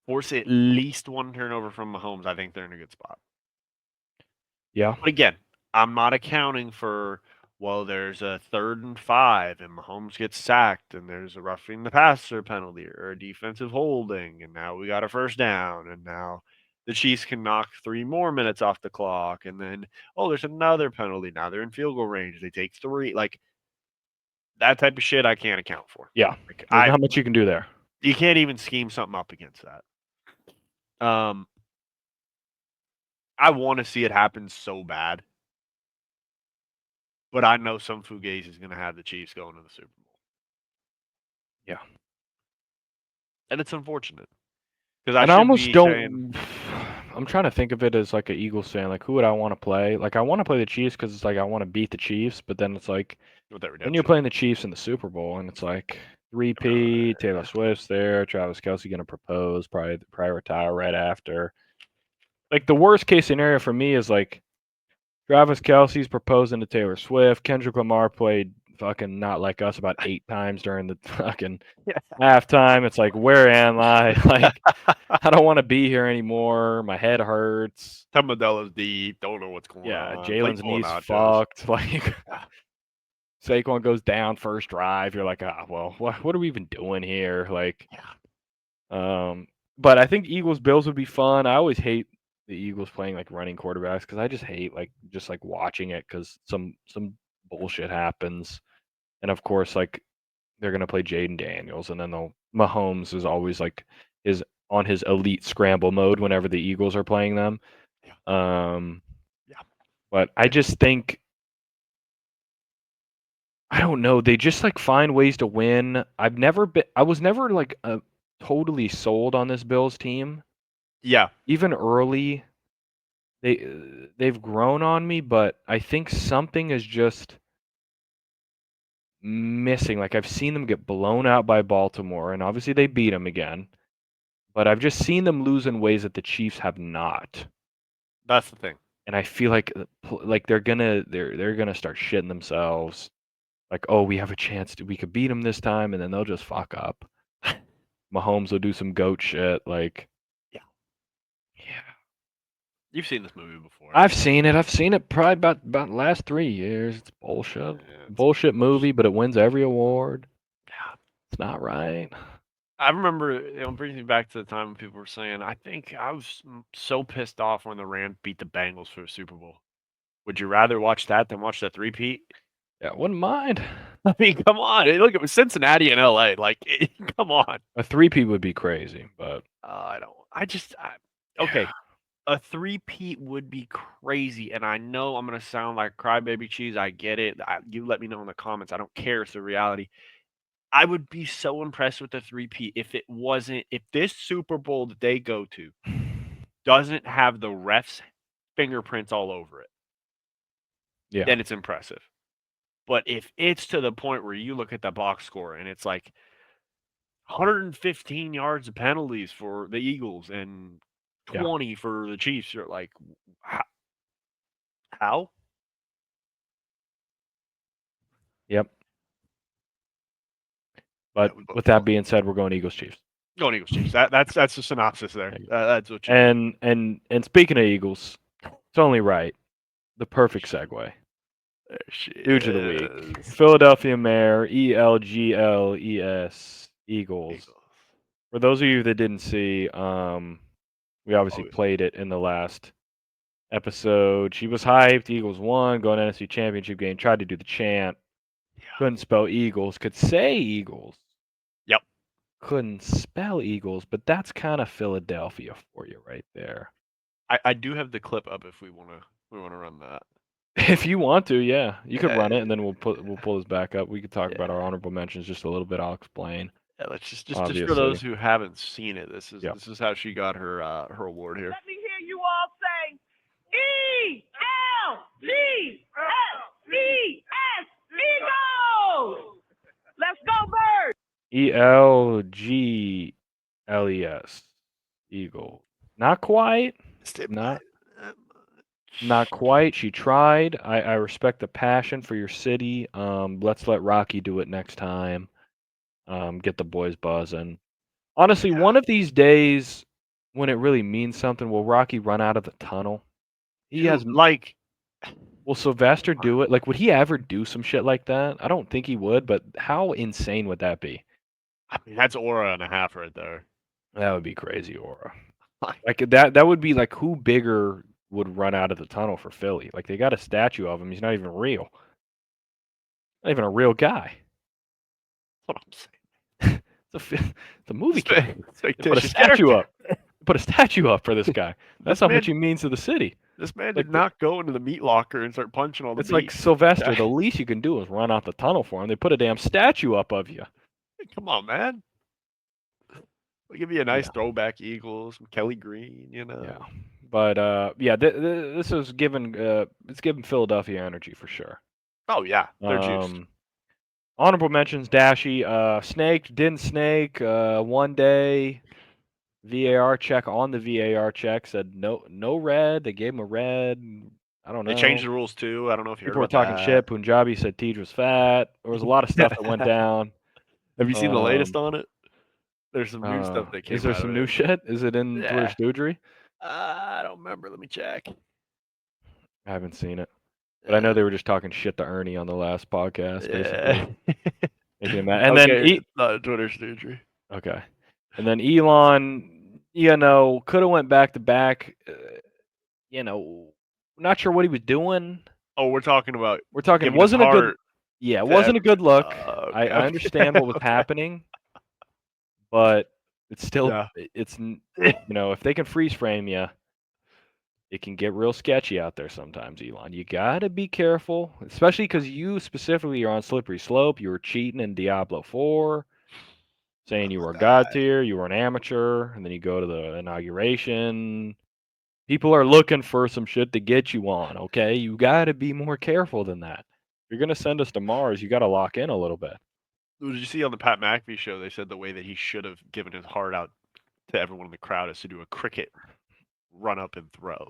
A: force at least 1 turnover from Mahomes, I think they're in a good spot.
B: Yeah.
A: But again, I'm not accounting for, well, there's a 3rd and 5 and Mahomes gets sacked and there's a roughing the passer penalty or a defensive holding and now we got a first down and now the Chiefs can knock 3 more minutes off the clock and then, oh, there's another penalty. Now they're in field goal range. They take 3. Like, that type of shit I can't account for.
B: Yeah.
A: Like,
B: There's not much you can do there.
A: You can't even scheme something up against that. I want to see it happen so bad. But I know some Fugazi is going to have the Chiefs going to the Super Bowl.
B: Yeah.
A: And it's unfortunate.
B: Because I almost don't. I'm trying to think of it as like an Eagles fan. Like, who would I want to play? Like, I want to play the Chiefs because it's like I want to beat the Chiefs. But then it's like, then you're playing the Chiefs in the Super Bowl, and it's like 3P, Taylor Swift's there, Travis Kelce going to propose, probably retire right after. Like, the worst case scenario for me is like Travis Kelce's proposing to Taylor Swift. Kendrick Lamar played fucking Not Like Us about 8 times during the fucking halftime. It's like, where am I? Like, I don't want to be here anymore. My head hurts.
A: Tom Modelo's deep. Don't know what's going on.
B: Yeah, Jalen's knees fucked. Like, Saquon goes down first drive. You're like, well, what are we even doing here? Like, but I think Eagles Bills would be fun. I always hate the Eagles playing like running quarterbacks because I just hate like watching it because some bullshit happens, and of course like they're gonna play Jaden Daniels, and then Mahomes is always like on his elite scramble mode whenever the Eagles are playing them. But I just think I don't know. They just like find ways to win. I was never like totally sold on this Bills team.
A: Yeah,
B: Even early, they've grown on me, but I think something is just missing. Like I've seen them get blown out by Baltimore, and obviously they beat them again. But I've just seen them lose in ways that the Chiefs have not.
A: that's the thing.
B: And I feel like they're gonna start shitting themselves. Like, oh, we have a chance we could beat them this time, and then they'll just fuck up. Mahomes will do some goat shit. Like,
A: Yeah.
B: yeah,
A: You've seen this movie before.
B: I've seen it. I've seen it probably about the last 3 years. It's bullshit.
A: Yeah, it's
B: Bullshit movie, but it wins every award.
A: Yeah.
B: It's not right.
A: I remember, it brings me back to the time when people were saying, I think I was so pissed off when the Rams beat the Bengals for the Super Bowl. Would you rather watch that than watch the three-peat?
B: Yeah, wouldn't mind.
A: I mean, come on. Look, it was Cincinnati and LA. Like, come on.
B: A three-peat would be crazy, but
A: okay.
B: yeah.
A: A three-peat would be crazy. And I know I'm going to sound like crybaby cheese. I get it. You let me know in the comments. I don't care. It's the reality. I would be so impressed with the three-peat if this Super Bowl that they go to doesn't have the refs' fingerprints all over it,
B: Yeah.
A: then it's impressive. But if it's to the point where you look at the box score and it's like 115 yards of penalties for the Eagles and
B: Yeah.
A: 20 for the Chiefs, you're like, how?
B: Yep. But with that being said, we're going Eagles Chiefs.
A: Going Eagles Chiefs. That's the synopsis there. That's what you
B: and speaking of Eagles, it's only right. The perfect segue. Stooge of the week. Philadelphia Mayor, ELGLES, Eagles. For those of you that didn't see, we obviously played it in the last episode. She was hyped. Eagles won, going to NFC Championship game. Tried to do the chant. Couldn't spell Eagles. Could say Eagles.
A: Yep.
B: Couldn't spell Eagles, but that's kind of Philadelphia for you right there.
A: I do have the clip up if we wanna run that.
B: If you want to, yeah, you could run it, and then we'll pull this back up. We could talk about our honorable mentions just a little bit. I'll explain.
A: Yeah, let's just for those who haven't seen it, this is how she got her her award here.
C: Let me hear you all say ELGSES Eagles. Let's go Birds.
B: ELGLES Eagle. Not quite. Not quite. She tried. I respect the passion for your city. Let's let Rocky do it next time. Get the boys buzzing. Honestly, one of these days, when it really means something, will Rocky run out of the tunnel? Will Sylvester do it? Like, would he ever do some shit like that? I don't think he would, but how insane would that be?
A: I mean, that's aura and a half right there.
B: That would be crazy aura. Like that would be like who bigger would run out of the tunnel for Philly? Like they got a statue of him. He's not even real. Not even a real guy.
A: That's what I'm saying.
B: It's a movie.
A: Put
B: a statue up. Put a statue up for this guy. That's how much he means to the city.
A: This man did not go into the meat locker and start punching all the
B: It's like Sylvester. The least you can do is run out the tunnel for him. They put a damn statue up of you.
A: Come on, man. We'll give you a nice throwback Eagles, some Kelly Green, you know.
B: Yeah. But this is giving it's giving Philadelphia energy for sure.
A: Oh yeah, they're juiced.
B: Honorable mentions: Dashy, snaked, didn't snake. One day, VAR check on the VAR check said no red. They gave him a red. I don't know.
A: They changed the rules too. I don't know if you
B: people were talking shit. Punjabi said Tej was fat. There was a lot of stuff that went down.
A: Have you seen the latest on it? There's some new stuff that came out.
B: Is there some new shit? Is it in Twitter Stoogery?
A: I don't remember. Let me check.
B: I haven't seen it. But I know they were just talking shit to Ernie on the last podcast, basically. Making him mad. And then
A: not Twitter Stoogery.
B: Okay. And then Elon, could have went back to back. Not sure what he was doing.
A: Oh, we're talking
B: it wasn't a good. Yeah, it wasn't a good look. I understand what was happening, but it's still it's if they can freeze frame you, it can get real sketchy out there sometimes, Elon. You got to be careful, especially because you specifically are on slippery slope. You were cheating in Diablo 4, saying you were a god tier, you were an amateur, and then you go to the inauguration. People are looking for some shit to get you on, okay? You got to be more careful than that. If you're going to send us to Mars, you got to lock in a little bit.
A: Did you see on the Pat McAfee show? They said the way that he should have given his heart out to everyone in the crowd is to do a cricket run up and throw.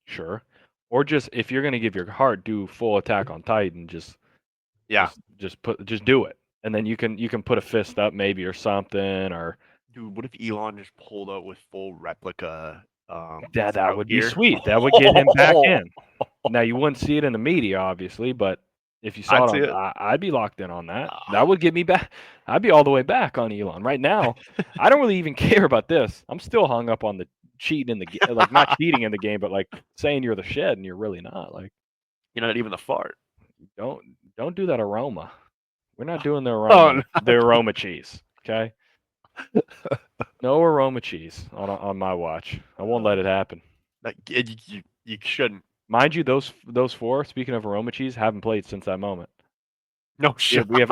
B: Sure. Or just if you're going to give your heart, do full Attack on Titan. Just do it, and then you can put a fist up maybe or something, or
A: Dude, what if Elon just pulled up with full replica?
B: that
A: throat
B: would be
A: gear?
B: sweet. That would get him back in. Now you wouldn't see it in the media, obviously, but if you saw
A: I'd see
B: it,
A: it.
B: I'd be locked in on that.
A: Ah.
B: That would get me back. I'd be all the way back on Elon. Right now, I don't really even care about this. I'm still hung up on the cheating in the game, like not cheating in the game, but like saying you're the shed and you're really not. Like
A: You're not even the fart.
B: don't do that aroma. We're not doing the
A: Oh,
B: aroma,
A: no.
B: the aroma cheese. Okay. No aroma cheese on my watch. I won't let it happen.
A: Like, you shouldn't.
B: Mind you, those four. Speaking of aroma cheese, haven't played since that moment.
A: No shit.
B: We have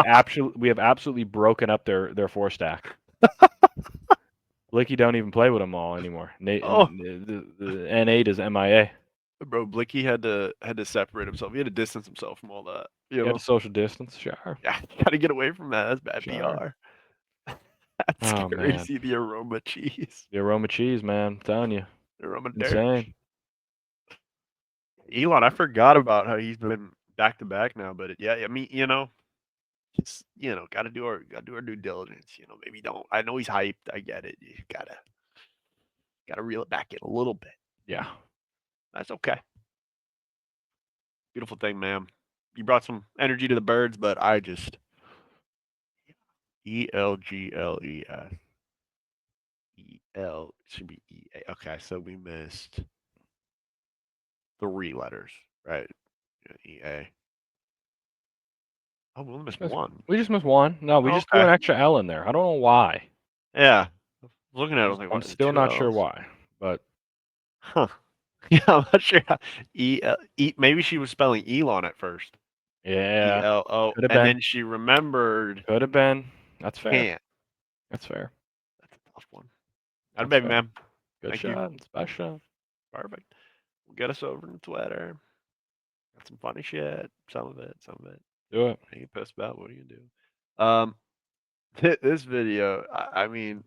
B: absolutely broken up their four stack. Blicky don't even play with them all anymore.
A: Oh.
B: The N8 is MIA.
A: Bro, Blicky had to separate himself. He had to distance himself from all that. You
B: You
A: know?
B: got to social distance, sure.
A: Yeah, gotta get away from that. That's bad
B: Sure.
A: PR. That's
B: Oh,
A: crazy. The aroma cheese.
B: The aroma cheese, man. I'm telling you,
A: The aroma
B: insane.
A: Elon, I forgot about how he's been back to back now, but yeah, I mean, just gotta do our due diligence. Maybe don't. I know he's hyped. I get it. You gotta reel it back in a little bit.
B: Yeah.
A: That's okay. Beautiful thing, man. You brought some energy to the birds, but I just ELGLES. EL should be EA. Okay, so we missed 3 letters, right? EA. Oh, we only missed one.
B: We just missed one. No, we just threw an extra L in there. I don't know why.
A: Yeah. Looking at it, I was like,
B: I'm still not sure why, but
A: huh. Yeah, I'm not sure how maybe she was spelling Elon at first.
B: yeah,
A: ELO,
B: could have
A: and
B: been.
A: then she remembered
B: Could have been. That's fair.
A: can't.
B: That's fair.
A: That's a tough one. Not a baby, man.
B: Good
A: Thank you.
B: shot. Special.
A: Perfect. We'll get us over to Twitter. Got some funny shit. Some of it.
B: Do it.
A: I get pissed about. What are you gonna do? This video. I mean,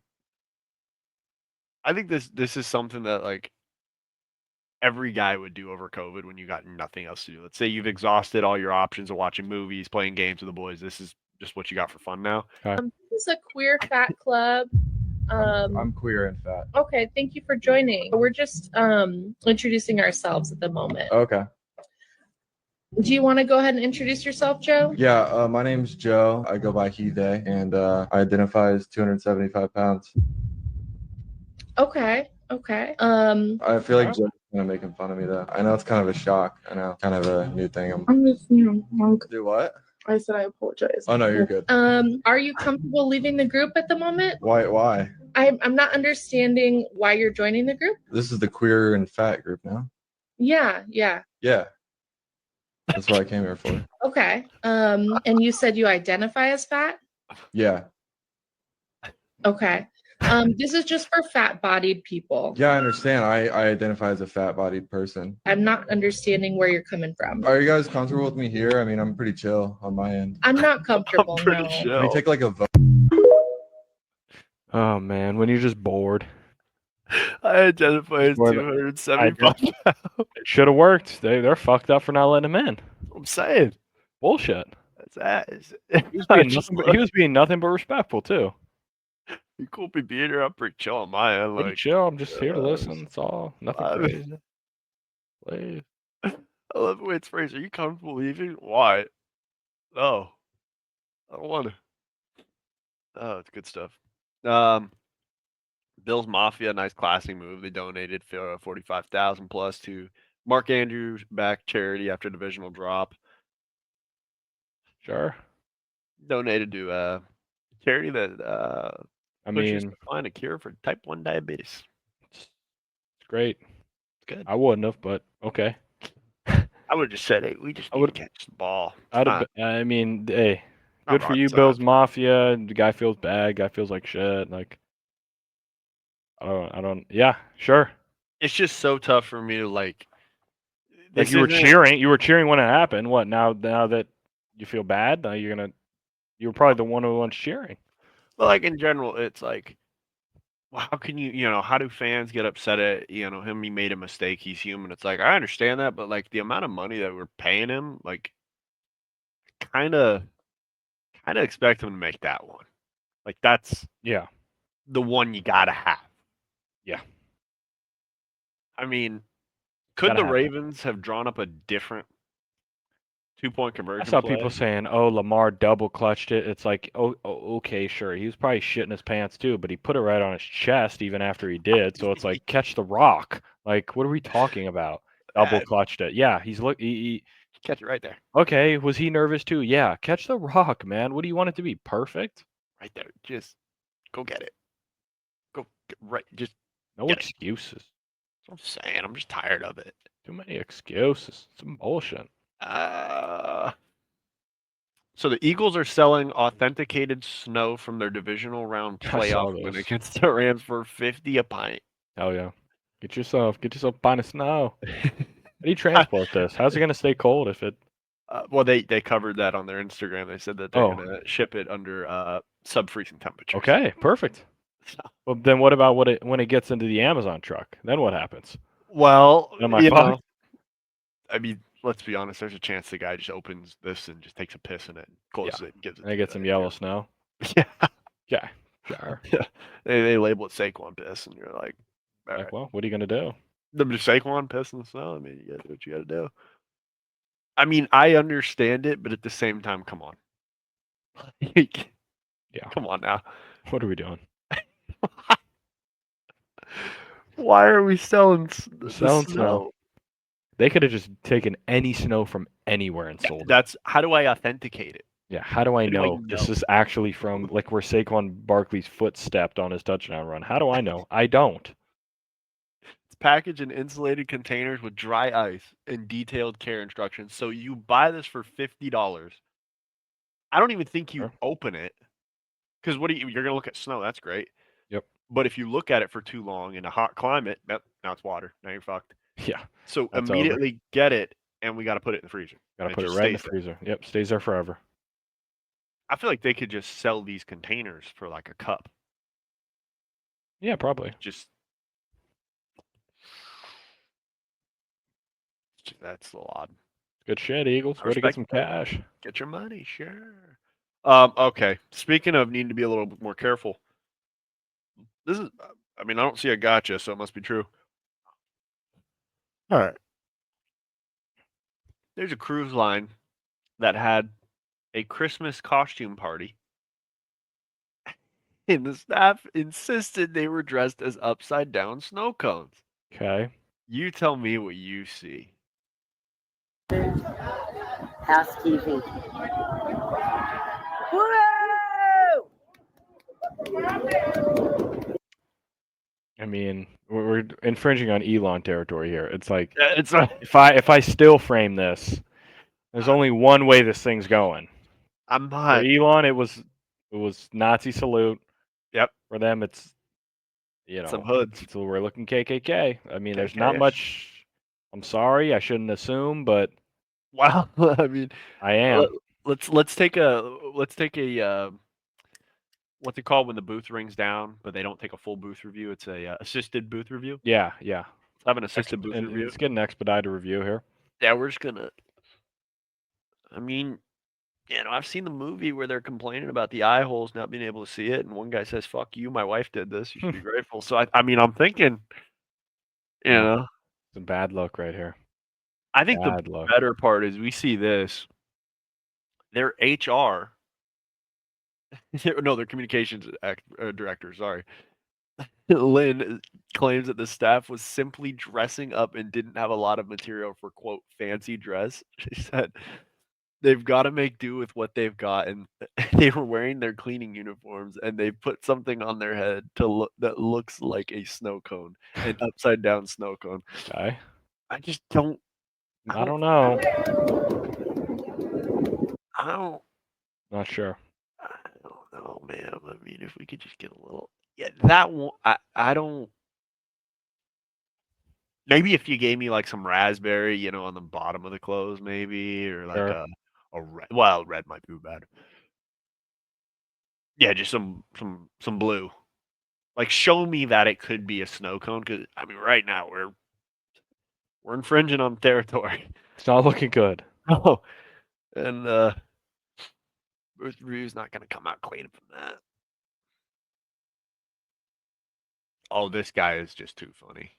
A: I think this is something that like every guy would do over COVID when you got nothing else to do. Let's say you've exhausted all your options of watching movies, playing games with the boys. This is just what you got for fun now.
D: This is a queer fat club.
E: I'm queer and fat.
D: Okay, thank you for joining. We're just introducing ourselves at the moment.
E: Okay.
D: Do you want to go ahead and introduce yourself, Joe?
E: Yeah, my name's Joe. I go by he, they, and I identify as 275 pounds.
D: Okay.
E: I feel like Joe's kind of making fun of me, though. I know it's kind of a shock. I know, kind of a new thing.
D: I'm just,
E: Do what?
D: I said I apologize.
E: Oh, no, you're good.
D: Are you comfortable leaving the group at the moment?
E: Why?
D: I'm not understanding why you're joining the group.
E: This is the queer and fat group now.
D: Yeah.
E: Yeah. That's what I came here for.
D: Okay. And you said you identify as fat?
E: Yeah.
D: Okay. This is just for fat-bodied people.
E: Yeah, I understand. I identify as a fat-bodied person.
D: I'm not understanding where you're coming from.
E: Are you guys comfortable with me here? I mean, I'm pretty chill on my end.
D: I'm not comfortable,
A: I'm pretty
D: no.
A: chill.
E: Can we take like a vote?
B: Oh man, when you're just bored.
A: I identify as
B: Well,
A: 275 pounds.
B: It should have worked. They're fucked up for not letting him in.
A: I'm saying.
B: Bullshit.
A: That's
B: He was being nothing but respectful too.
A: You cool be being here. I'm pretty chill on my end.
B: Pretty
A: Like,
B: chill. I'm just here to listen. That's all. Nothing crazy. Please.
A: I love the way it's phrased. Are you comfortable leaving? Why? Oh, I don't want to. Oh, it's good stuff. Bill's Mafia, nice classy move. They donated for 45,000 plus to Mark Andrews back charity after divisional drop.
B: Sure.
A: Donated to charity that
B: I
A: pushes
B: mean,
A: to find a cure for type 1 diabetes.
B: it's great.
A: Good.
B: I wouldn't have, but okay.
A: I would have just said, hey, we just
B: I
A: need
B: would-
A: to catch the ball.
B: I mean, hey,
A: Not
B: good for you,
A: rocket
B: Bills
A: science.
B: Mafia. The guy feels bad. Guy feels like shit. Like, I don't. Yeah, sure.
A: It's just so tough for me to like.
B: Like
A: This
B: you were
A: isn't-
B: cheering. You were cheering when it happened. What now? Now that you feel bad, now you're gonna. You were probably the one who was cheering.
A: But like in general, it's like, well, how can you know, how do fans get upset at, him? He made a mistake. He's human. It's like, I understand that, but like the amount of money that we're paying him, like, kind of expect him to make that one. Like that's
B: Yeah.
A: the one you gotta have.
B: Yeah.
A: I mean, could
B: Gotta
A: the
B: have it.
A: Ravens have drawn up a different 2-point
B: I
A: conversion
B: saw
A: play?
B: people saying, "Oh, Lamar double clutched it." It's like, oh, okay, sure. He was probably shitting his pants too, but he put it right on his chest even after he did. So it's like, catch the rock. Like, what are we talking about? Double clutched it. Yeah, he's
A: Catch it right there.
B: okay. Was he nervous too? Yeah. Catch the rock, man. What do you want it to be? Perfect?
A: Right there. Just go get it. Right. Just
B: No
A: Get it.
B: excuses.
A: that's what I'm saying. I'm just tired of it.
B: Too many excuses. Some bullshit.
A: So the Eagles are selling authenticated snow from their divisional round
B: I saw
A: playoff win
B: those.
A: against the Rams for $50 a pint.
B: Hell yeah. Get yourself a pint of snow. How do you transport this? How's it gonna stay cold if it?
A: Well, they covered that on their Instagram. They said that they're
B: Oh.
A: going to ship it under sub-freezing temperatures.
B: Okay, perfect.
A: So,
B: Well, then what about when it gets into the Amazon truck? Then what happens?
A: well,
B: Am I fucked?
A: I mean, let's be honest. There's a chance the guy just opens this and just takes a piss in it, closes it, and gives it.
B: And I
A: to
B: get
A: you.
B: some yellow snow.
A: Yeah,
B: Yeah, sure.
A: they label it Saquon piss, and you're like, all
B: Like,
A: right.
B: well, what are you gonna do?
A: The Saquon piss in the snow. I mean, you gotta do what you gotta do. I mean, I understand it, but at the same time, come on. Like,
B: Yeah.
A: come on now.
B: What are we doing?
A: Why are we selling
B: Selling snow. They could have just taken any snow from anywhere and sold it.
A: That's how do I authenticate it?
B: Yeah. How do I
A: How do I
B: know this
A: know?
B: is actually from like where Saquon Barkley's foot stepped on his touchdown run? How do I know? I don't.
A: It's packaged in insulated containers with dry ice and detailed care instructions. So you buy this for $50. I don't even think you
B: Sure.
A: open it because you're gonna look at snow. That's great.
B: Yep.
A: But if you look at it for too long in a hot climate, now it's water. Now you're fucked.
B: Yeah.
A: So
B: That's over.
A: immediately get it, and we got to put it in the freezer.
B: Gotta
A: And
B: put it
A: just
B: right in the
A: stays there.
B: freezer. Yep. Stays there forever.
A: I feel like they could just sell these containers for like a cup.
B: Yeah, probably.
A: That's a little odd.
B: Good shit, Eagles.
A: I
B: Way to get some
A: respect that.
B: cash.
A: Get your money, sure. Okay. Speaking of needing to be a little bit more careful, this is. I mean, I don't see a gotcha, so it must be true. All right. There's a cruise line that had a Christmas costume party, and the staff insisted they were dressed as upside down snow cones.
B: Okay.
A: You tell me what you see.
C: Housekeeping. Woo!
B: I mean, we're infringing on Elon territory here. It's like
A: It's a,
B: if I still frame this, there's only one way this thing's going.
A: I'm
B: For
A: not.
B: Elon, it was Nazi salute.
A: Yep.
B: For them, it's
A: Some hoods.
B: It's we're looking KKK. I mean, there's not
A: KKish.
B: much. I'm sorry, I shouldn't assume, but
A: Well, I mean,
B: I am.
A: let's take a what's it called when the booth rings down, but they don't take a full booth review? It's a assisted booth review.
B: Yeah.
A: Let's have an assisted booth
B: And
A: review.
B: let's get an expedited review here.
A: Yeah, we're just gonna. I mean, I've seen the movie where they're complaining about the eye holes not being able to see it, and one guy says, "Fuck you, my wife did this. You should be grateful." So I mean, I'm thinking,
B: It's a bad look right here.
A: I think
B: Bad
A: the
B: luck.
A: better part is we see this. Their HR, no, their communications director. Sorry, Lynn claims that the staff was simply dressing up and didn't have a lot of material for quote fancy dress. She said they've got to make do with what they've got, and they were wearing their cleaning uniforms, and they put something on their head to look that looks like a snow cone, an upside down snow cone.
B: Okay.
A: I just don't.
B: I don't know.
A: I don't.
B: Not sure.
A: I don't know, man. I mean, if we could just get a little, yeah, that one. I don't. Maybe if you gave me like some raspberry, on the bottom of the clothes, maybe, or like
B: Sure.
A: a red. Well, red might be bad. Yeah, just some blue. Like, show me that it could be a snow cone, because I mean, right now we're infringing on territory.
B: It's not looking good.
A: Oh, and Bruce Review's not gonna come out clean from that. Oh, this guy is just too funny.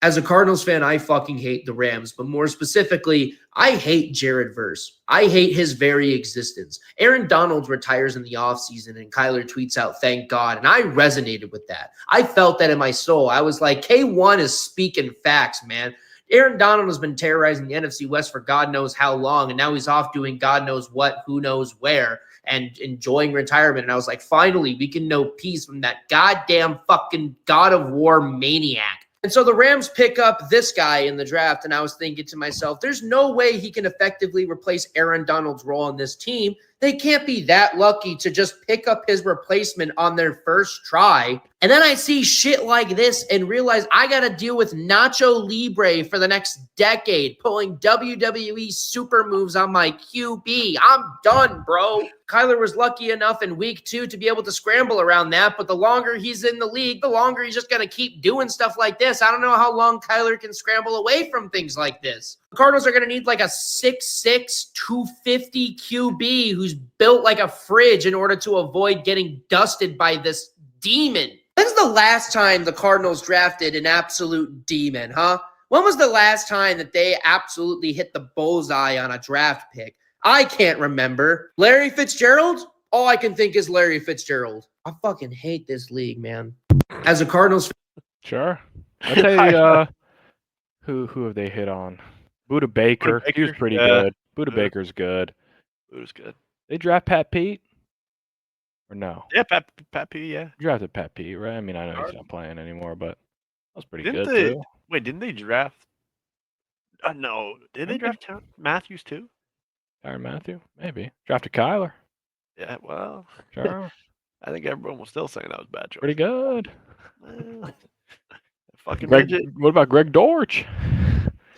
F: As a Cardinals fan, I fucking hate the Rams, but more specifically, I hate Jared Verse. I hate his very existence. Aaron Donald retires in the offseason and Kyler tweets out, "Thank God." And I resonated with that. I felt that in my soul. I was like, K1 is speaking facts, man. Aaron Donald has been terrorizing the NFC West for God knows how long, and now he's off doing God knows what, who knows where, and enjoying retirement. And I was like, finally, we can know peace from that goddamn fucking God of War maniac. And so the Rams pick up this guy in the draft, and I was thinking to myself, there's no way he can effectively replace Aaron Donald's role on this team. They can't be that lucky to just pick up his replacement on their first try. And then I see shit like this and realize I got to deal with Nacho Libre for the next decade, pulling WWE super moves on my QB. I'm done, bro. Kyler was lucky enough in week 2 to be able to scramble around that, but the longer he's in the league, the longer he's just going to keep doing stuff like this. I don't know how long Kyler can scramble away from things like this. The Cardinals are going to need like a 6'6", 250 QB who's built like a fridge in order to avoid getting dusted by this demon. When's the last time the Cardinals drafted an absolute demon, huh? When was the last time that they absolutely hit the bullseye on a draft pick? I can't remember. Larry Fitzgerald? All I can think is Larry Fitzgerald. I fucking hate this league, man. As a Cardinals
B: Sure. I'll tell you, who have they hit on? Buda Baker. He was pretty good. Buda Baker's good.
A: Buda's good.
B: They draft Pat Pete? Or no?
A: Yeah, Pat P. Yeah.
B: Drafted Pat Pete, right? I mean, I know he's not playing anymore, but that was pretty
A: Didn't
B: good
A: they?
B: too.
A: Wait, didn't they draft? No. Did they draft Matthews too?
B: Tyrann Mathieu? Maybe. Drafted Kyler.
A: Yeah. Well,
B: Sure.
A: I think everyone was still saying that was a bad choice.
B: Pretty good.
A: Well, fucking
B: Greg,
A: midget.
B: what about Greg Dortch?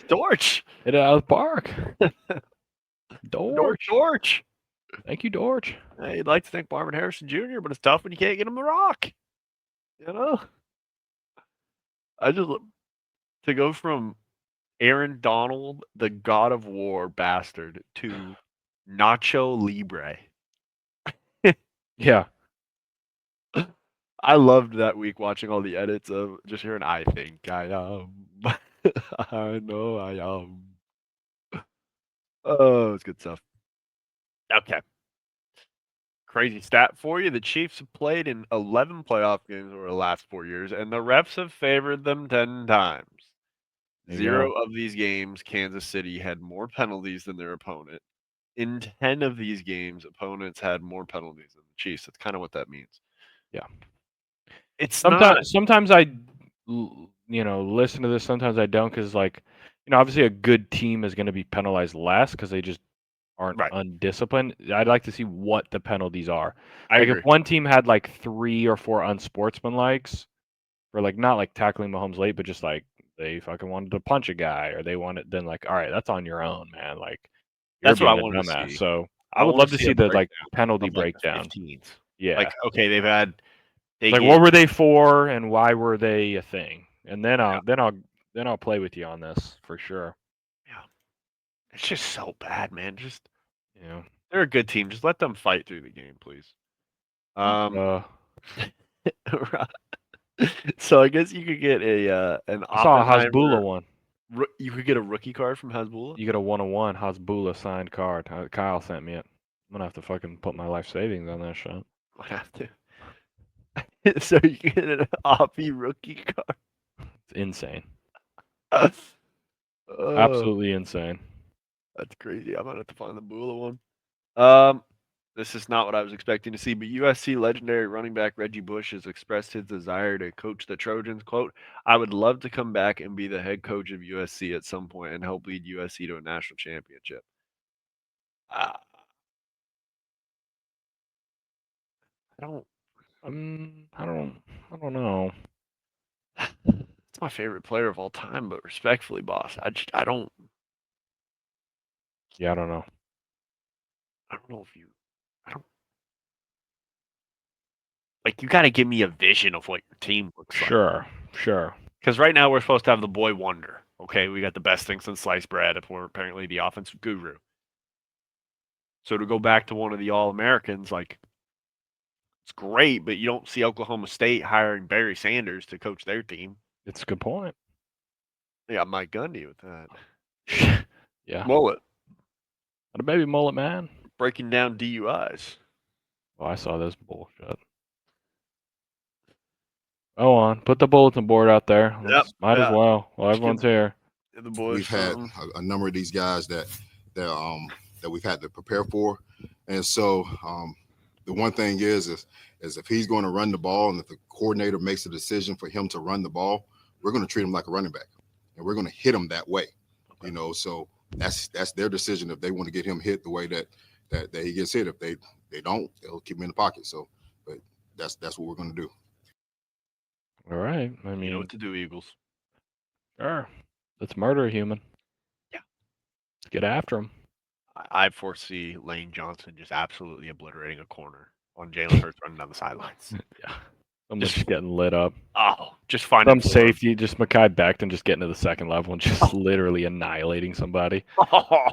A: Dortch.
B: Hit it out of the park. Dortch.
A: Dortch.
B: Thank you, Dortch.
A: Hey, you'd like to thank Marvin Harrison Jr., but it's tough when you can't get him the rock. To go from Aaron Donald, the God of War bastard, to Nacho Libre.
B: Yeah.
A: I loved that week watching all the edits of just hearing, "I think I am." I know I am. Oh, it's good stuff. Okay. Crazy stat for you. The Chiefs have played in 11 playoff games over the last 4 years, and the refs have favored them 10 times.
B: There you
A: 0
B: go.
A: of these games, Kansas City had more penalties than their opponent. In 10 of these games, opponents had more penalties than the Chiefs. That's kind of what that means.
B: Yeah.
A: It's not.
B: Sometimes I, listen to this. Sometimes I don't, because obviously a good team is going to be penalized less because they just aren't
A: Right.
B: undisciplined. I'd like to see what the penalties are.
A: I agree.
B: If one team had 3 or 4 unsportsmanlikes, or not tackling Mahomes late, but just they fucking wanted to punch a guy, or they wanted, then all right, that's on your own, man.
A: That's what I
B: being a
A: wanted to
B: dumbass.
A: see.
B: So
A: I
B: I would
A: wanna
B: love to
A: see
B: see
A: a
B: the
A: breakdown
B: penalty
A: of, the
B: breakdown.
A: 15s.
B: Yeah.
A: Okay, they've had.
B: What were they for, and why were they a thing? And then I'll play with you on this for sure.
A: Yeah. It's just so bad, man. Just
B: Yeah.
A: they're a good team. Just let them fight through the game, please. So I guess you could get an
B: I saw a
A: Oppenheimer.
B: Hasbulla one.
A: You could get a rookie card from Hasbulla.
B: You get a 101 Hasbulla signed card. Kyle sent me it. I'm gonna have to fucking put my life savings on that shit.
A: I have to. So you get an Oppie rookie card.
B: It's insane. Absolutely insane.
A: That's crazy. I'm gonna have to find the Bula one. This is not what I was expecting to see, but USC legendary running back Reggie Bush has expressed his desire to coach the Trojans. Quote, I would love to come back and be the head coach of USC at some point and help lead USC to a national championship. I don't.
B: I don't know.
A: It's my favorite player of all time, but respectfully, boss, I don't.
B: Yeah, I don't know.
A: I don't know if you. I don't like. You got to give me a vision of what your team looks like.
B: Sure.
A: Because right now we're supposed to have the boy wonder. Okay, we got the best thing since sliced bread. If we're apparently the offensive guru. So to go back to one of the All Americans, like it's great, but you don't see Oklahoma State hiring Barry Sanders to coach their team.
B: It's a good point.
A: They got Mike Gundy with that.
B: Yeah.
A: Mullet
B: What a baby mullet, man.
A: breaking down DUIs.
B: Oh, I saw this bullshit. Go on. Put the bulletin board out there. Might as well. Well, everyone's here.
A: The boys.
G: We've had a number of these guys that we've had to prepare for, and so the one thing is if he's going to run the ball, and if the coordinator makes a decision for him to run the ball, we're going to treat him like a running back, and we're going to hit him that way. You know, so that's their decision if they want to get him hit the way that he gets hit. If they don't, they'll keep him in the pocket. So, but that's what we're going to do.
B: All right. I mean,
A: You know what to do, Eagles.
B: Sure. Let's murder a human.
A: Yeah.
B: Let's get after him.
A: I foresee Lane Johnson just absolutely obliterating a corner on Jalen Hurts running down the sidelines.
B: Yeah. Someone's just getting lit up.
A: Oh, just finding
B: some safety, just Mekhi Becton just getting to the second level and just literally annihilating somebody.
A: Oh.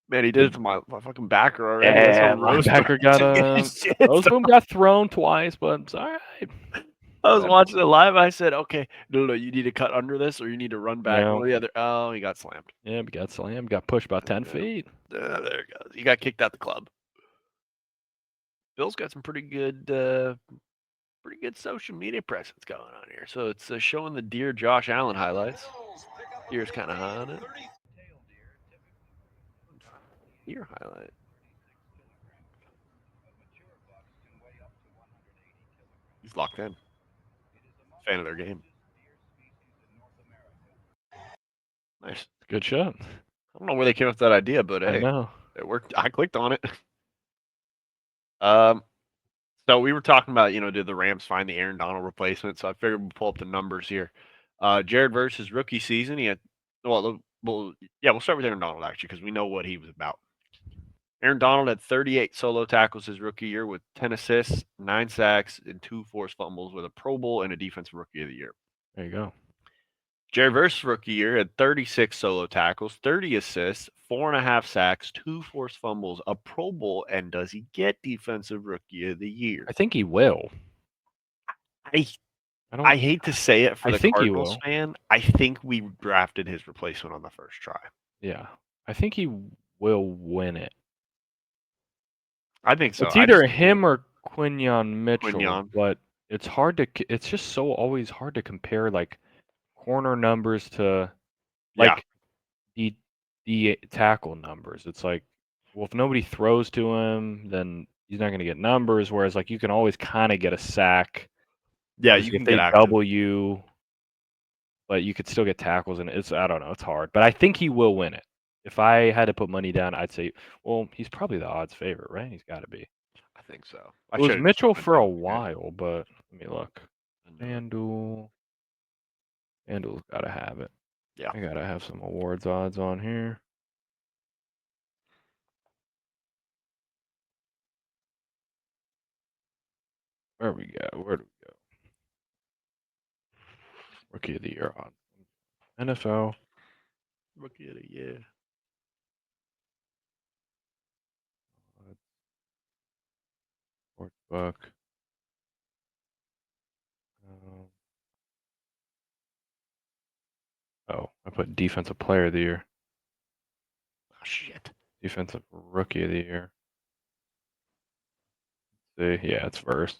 A: Man, he did it to my fucking backer already.
B: Yeah, my backer got Roseboom got thrown twice, but it's all right.
A: I was watching it live. I said, "Okay, no, you need to cut under this, or you need to run back."
B: No.
A: One or the other. Oh, he got slammed.
B: Yeah, he got slammed. Got pushed about 10 feet.
A: There it goes. He got kicked out the club. Bill's got some pretty good social media presence going on here. So it's showing the Dear Josh Allen highlights. Deer's kind of high on it. Deer highlight. He's locked in. Fan of their game. Nice.
B: Good shot.
A: I don't know where they came up with that idea, but hey,
B: I know.
A: It worked. I clicked on it. So we were talking about, did the Rams find the Aaron Donald replacement? So I figured we'll pull up the numbers here. Jared Verse's rookie season, he had, we'll start with Aaron Donald actually, because we know what he was about. Aaron Donald had 38 solo tackles his rookie year with 10 assists, 9 sacks, and 2 forced fumbles with a Pro Bowl and a Defensive Rookie of the Year.
B: There you go.
A: Jared Verse's rookie year had 36 solo tackles, 30 assists, 4.5 sacks, 2 forced fumbles, a Pro Bowl, and does he get Defensive Rookie of the Year?
B: I think he will.
A: I hate to say it for the Cardinals
B: will.
A: fan. I think we drafted his replacement on the first try.
B: Yeah. I think he will win it.
A: I think so.
B: It's either him or Quinyon Mitchell, but it's hard to. It's just always hard to compare like corner numbers to like the tackle numbers. It's like, well, if nobody throws to him, then he's not going to get numbers. Whereas like you can always kind of get a sack.
A: Yeah, you can
B: if they
A: get
B: double you, but you could still get tackles, and I don't know, it's hard. But I think he will win it. If I had to put money down, I'd say, well, he's probably the odds favorite, right? He's got to be.
A: I think so.
B: It was Mitchell for a while, but let me look. FanDuel's got to have it.
A: Yeah.
B: I got to have some awards odds on here. Where do we go? Rookie of the Year on NFL.
A: Rookie of the Year.
B: Sportsbook. I put Defensive Player of the Year.
A: Oh, shit.
B: Defensive Rookie of the Year. See, yeah, it's Verse.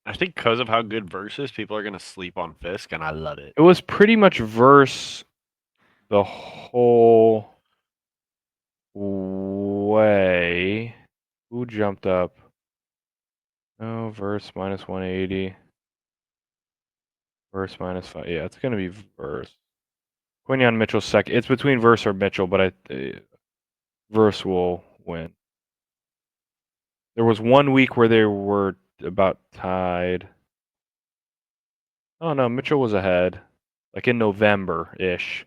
A: I think because of how good versus, people are gonna sleep on Fisk, and I love it.
B: It was pretty much verse the whole way. Who jumped up? Oh, verse minus 180. Verse minus 5. Yeah, it's gonna be verse. Quinyon Mitchell second. It's between verse or Mitchell, but verse will win. There was 1 week where they were about tied. Oh no, Mitchell was ahead, like in November-ish.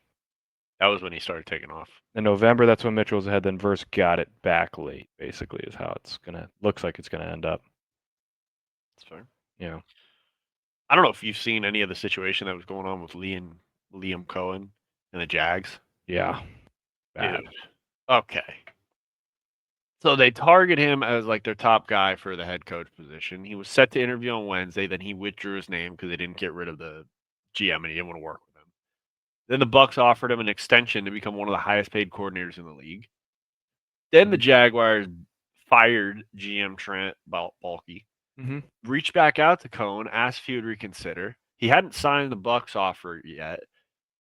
A: That was when he started taking off.
B: In November, that's when Mitchell was ahead. Then Verse got it back late. Basically, is how looks like it's gonna end up.
A: That's fair.
B: Yeah.
A: I don't know if you've seen any of the situation that was going on with Liam Cohen and the Jags.
B: Yeah. Bad.
A: Dude. Okay. So they target him as like their top guy for the head coach position. He was set to interview on Wednesday. Then he withdrew his name because they didn't get rid of the GM and he didn't want to work with him. Then the Bucks offered him an extension to become one of the highest paid coordinators in the league. Then the Jaguars fired GM Trent Baalke. Reached back out to Cohen, asked if he would reconsider. He hadn't signed the Bucks offer yet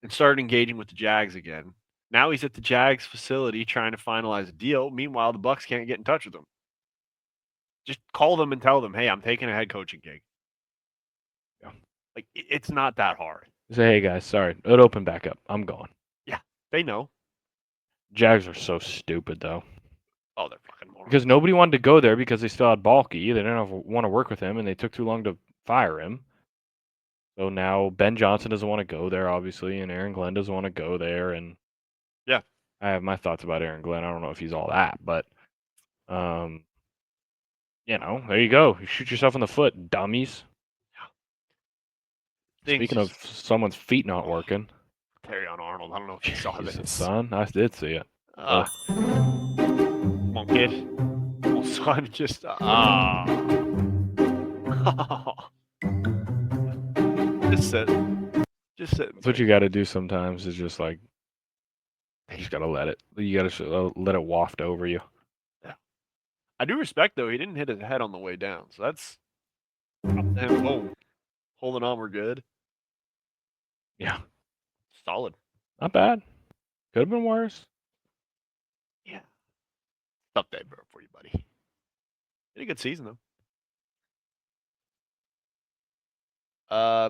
A: and started engaging with the Jags again. Now he's at the Jags facility trying to finalize a deal. Meanwhile, the Bucks can't get in touch with him. Just call them and tell them, hey, I'm taking a head coaching gig.
B: Yeah.
A: Like, it's not that hard.
B: Say, hey guys, sorry, it opened back up. I'm gone.
A: Yeah, they know.
B: Jags are so stupid though.
A: Oh, they're fucking morons.
B: Because nobody wanted to go there because they still had Baalke. They didn't want to work with him, and they took too long to fire him. So now Ben Johnson doesn't want to go there, obviously, and Aaron Glenn doesn't want to go there. And
A: yeah,
B: I have my thoughts about Aaron Glenn. I don't know if he's all that, but you know, there you go. You shoot yourself in the foot, dummies. Yeah. Speaking of someone's feet not working,
A: Terry on Arnold. I don't know if you saw this.
B: Son, I did see it.
A: Come on, kid. Come on, son. Just Just sit. Just sit.
B: That's what you got to do sometimes. Is just like you just gotta let it. You gotta let it waft over you.
A: Yeah. I do respect though. He didn't hit his head on the way down, so that's him. Boom. Holding on, we're good.
B: Yeah.
A: Solid.
B: Not bad. Could have been worse.
A: Yeah. Tough day, bro, for you, buddy. Had a good season though.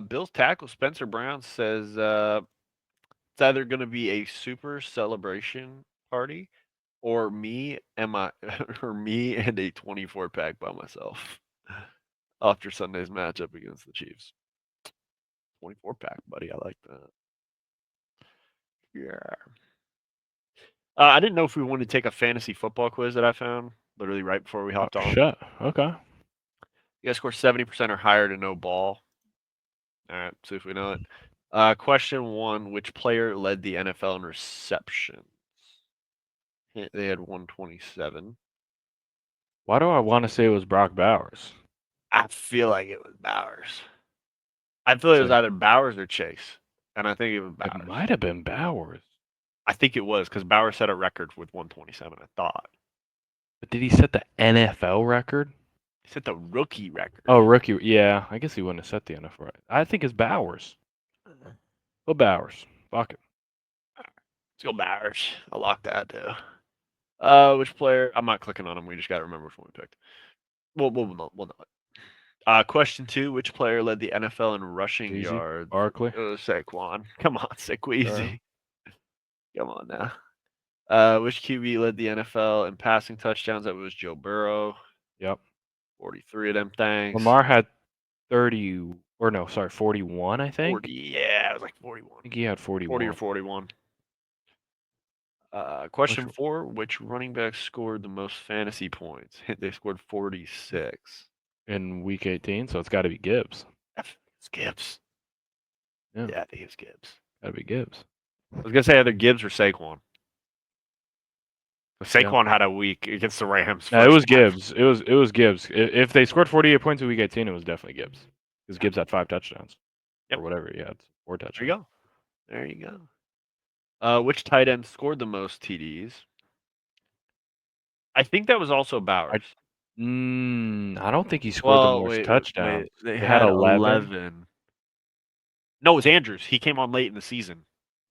A: Bills tackle Spencer Brown says it's either going to be a super celebration party or me and a 24 pack by myself after Sunday's matchup against the Chiefs. 24 pack, buddy. I like that. Yeah. I didn't know if we wanted to take a fantasy football quiz that I found literally right before we hopped on.
B: Shut. Okay.
A: You guys score 70% or higher to no ball. All right, see if we know it. Question 1: which player led the NFL in receptions? They had 127.
B: Why do I want to say it was Brock Bowers?
A: I feel like it was Bowers. I feel like it was either Bowers or Chase, and I think it was Bowers.
B: It might have been Bowers.
A: I think it was because Bowers set a record with 127. I thought.
B: But did he set the NFL record?
A: He set the rookie record.
B: Oh, rookie. Yeah, I guess he wouldn't have set the NFL record. I think it's Bowers. Well, Bowers. Fuck it.
A: Let's go Bowers. I lock that too. Which player? I'm not clicking on him. We just got to remember which one we picked. We'll know it. Question 2: which player led the NFL in rushing yards?
B: Barkley.
A: Saquon. Come on, Saqueezy. Come on now. Which QB led the NFL in passing touchdowns? That was Joe Burrow.
B: Yep.
A: 43 of them things.
B: Lamar had 41, I think.
A: 40, yeah, it was like 41.
B: I think he had 41.
A: 40 or 41. Question 4: which running back scored the most fantasy points? They scored 46.
B: In week 18, so it's got to be Gibbs.
A: It's Gibbs.
B: Yeah,
A: I think it's Gibbs.
B: Got to be Gibbs.
A: I was going to say either Gibbs or Saquon. Saquon had a week against the Rams.
B: No, it was Gibbs. It was Gibbs. If they scored 48 points in week 18, it was definitely Gibbs. Because Gibbs had 5 touchdowns.
A: Yep.
B: Or whatever he had. 4 touchdowns.
A: There you go. There you go. Which tight end scored the most TDs? I think that was also Bowers.
B: I don't think he scored the most touchdowns.
A: They
B: had
A: had
B: 11.
A: 11. No, it was Andrews. He came on late in the season.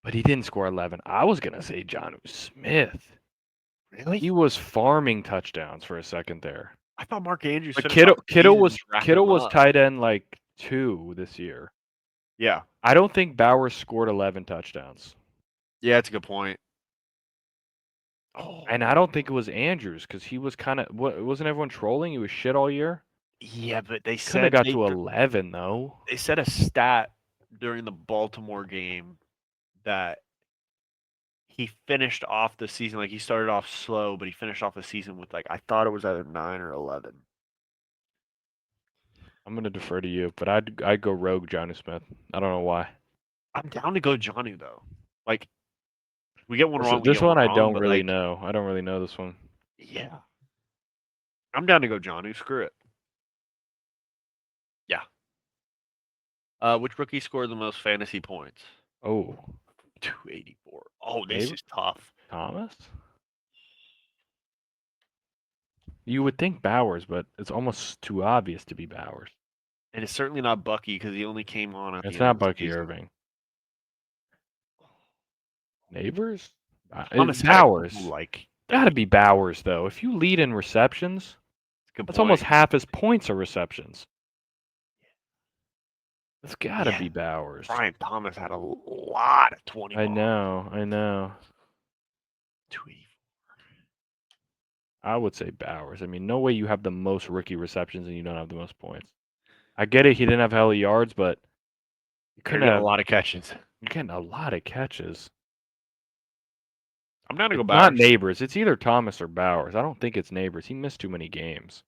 B: But he didn't score 11. I was going to say Jonnu Smith.
A: Really?
B: He was farming touchdowns for a second there.
A: I thought Mark Andrews.
B: But
A: finished off the
B: Kittle
A: season
B: was
A: just racking
B: Kittle
A: them
B: was
A: up.
B: tight end like 2 this year.
A: Yeah.
B: I don't think Bowers scored 11 touchdowns.
A: Yeah, that's a good point. Oh,
B: And I don't think it was Andrews because he was kind of wasn't everyone trolling? He was shit all year.
A: yeah, but they
B: Couldn't
A: said
B: have got
A: they,
B: to 11 though.
A: they said a stat during the Baltimore game that he finished off the season like he started off slow, but he finished off the season with like I thought it was either 9 or 11.
B: I'm gonna defer to you, but I'd go rogue Jonnu Smith. I don't know why.
A: I'm down to go Johnny though. Like we get one wrong.
B: This
A: we get
B: one I
A: wrong,
B: don't
A: but,
B: really
A: like,
B: know. I don't really know this one.
A: Yeah. I'm down to go Johnny. Screw it. Yeah. Which rookie scored the most fantasy points?
B: Oh,
A: 284. Oh, this
B: Maybe.
A: is tough.
B: Thomas? You would think Bowers, but it's almost too obvious to be Bowers.
A: And it's certainly not Bucky because he only came on at
B: It's
A: the end
B: not
A: of the
B: Bucky
A: season.
B: Irving. Neighbors?
A: Thomas had a
B: Bowers.
A: couple, like,
B: Gotta be Bowers, though. If you lead in receptions,
A: good
B: that's almost
A: point.
B: half his points are receptions. It's gotta
A: Yeah.
B: be Bowers.
A: Brian Thomas had a lot of 20.
B: I know.
A: 284.
B: I would say Bowers. I mean, no way you have the most rookie receptions and you don't have the most points. I get it. He didn't have hella yards, but you
A: You're
B: couldn't
A: getting
B: have.
A: a lot of catches.
B: You're getting a lot of catches.
A: I'm down to go
B: It's
A: Bowers.
B: not Neighbors. It's either Thomas or Bowers. I don't think it's Neighbors. He missed too many games.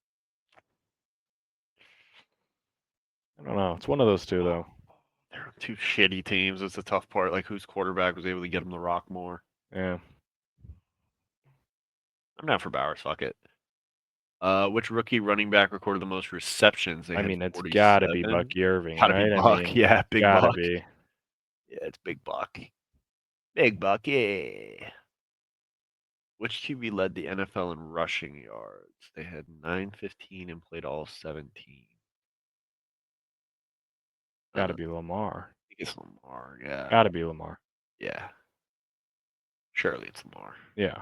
B: I don't know. It's one of those two, though.
A: They're two shitty teams. It's the tough part. Like, whose quarterback was able to get him the rock more?
B: Yeah.
A: I'm down for Bowers. Fuck it. Which rookie running back recorded the most receptions?
B: I mean, it's got to be Bucky Irving,
A: Gotta
B: right?
A: be
B: I
A: Buck.
B: mean,
A: Yeah, big
B: gotta
A: Buck.
B: be.
A: Yeah, it's Big Buck. Big Buck, yeah. Which QB led the NFL in rushing yards? They had 915 and played all 17.
B: Gotta be Lamar.
A: I think it's Lamar, yeah.
B: Gotta be Lamar.
A: Yeah. Surely it's Lamar.
B: Yeah.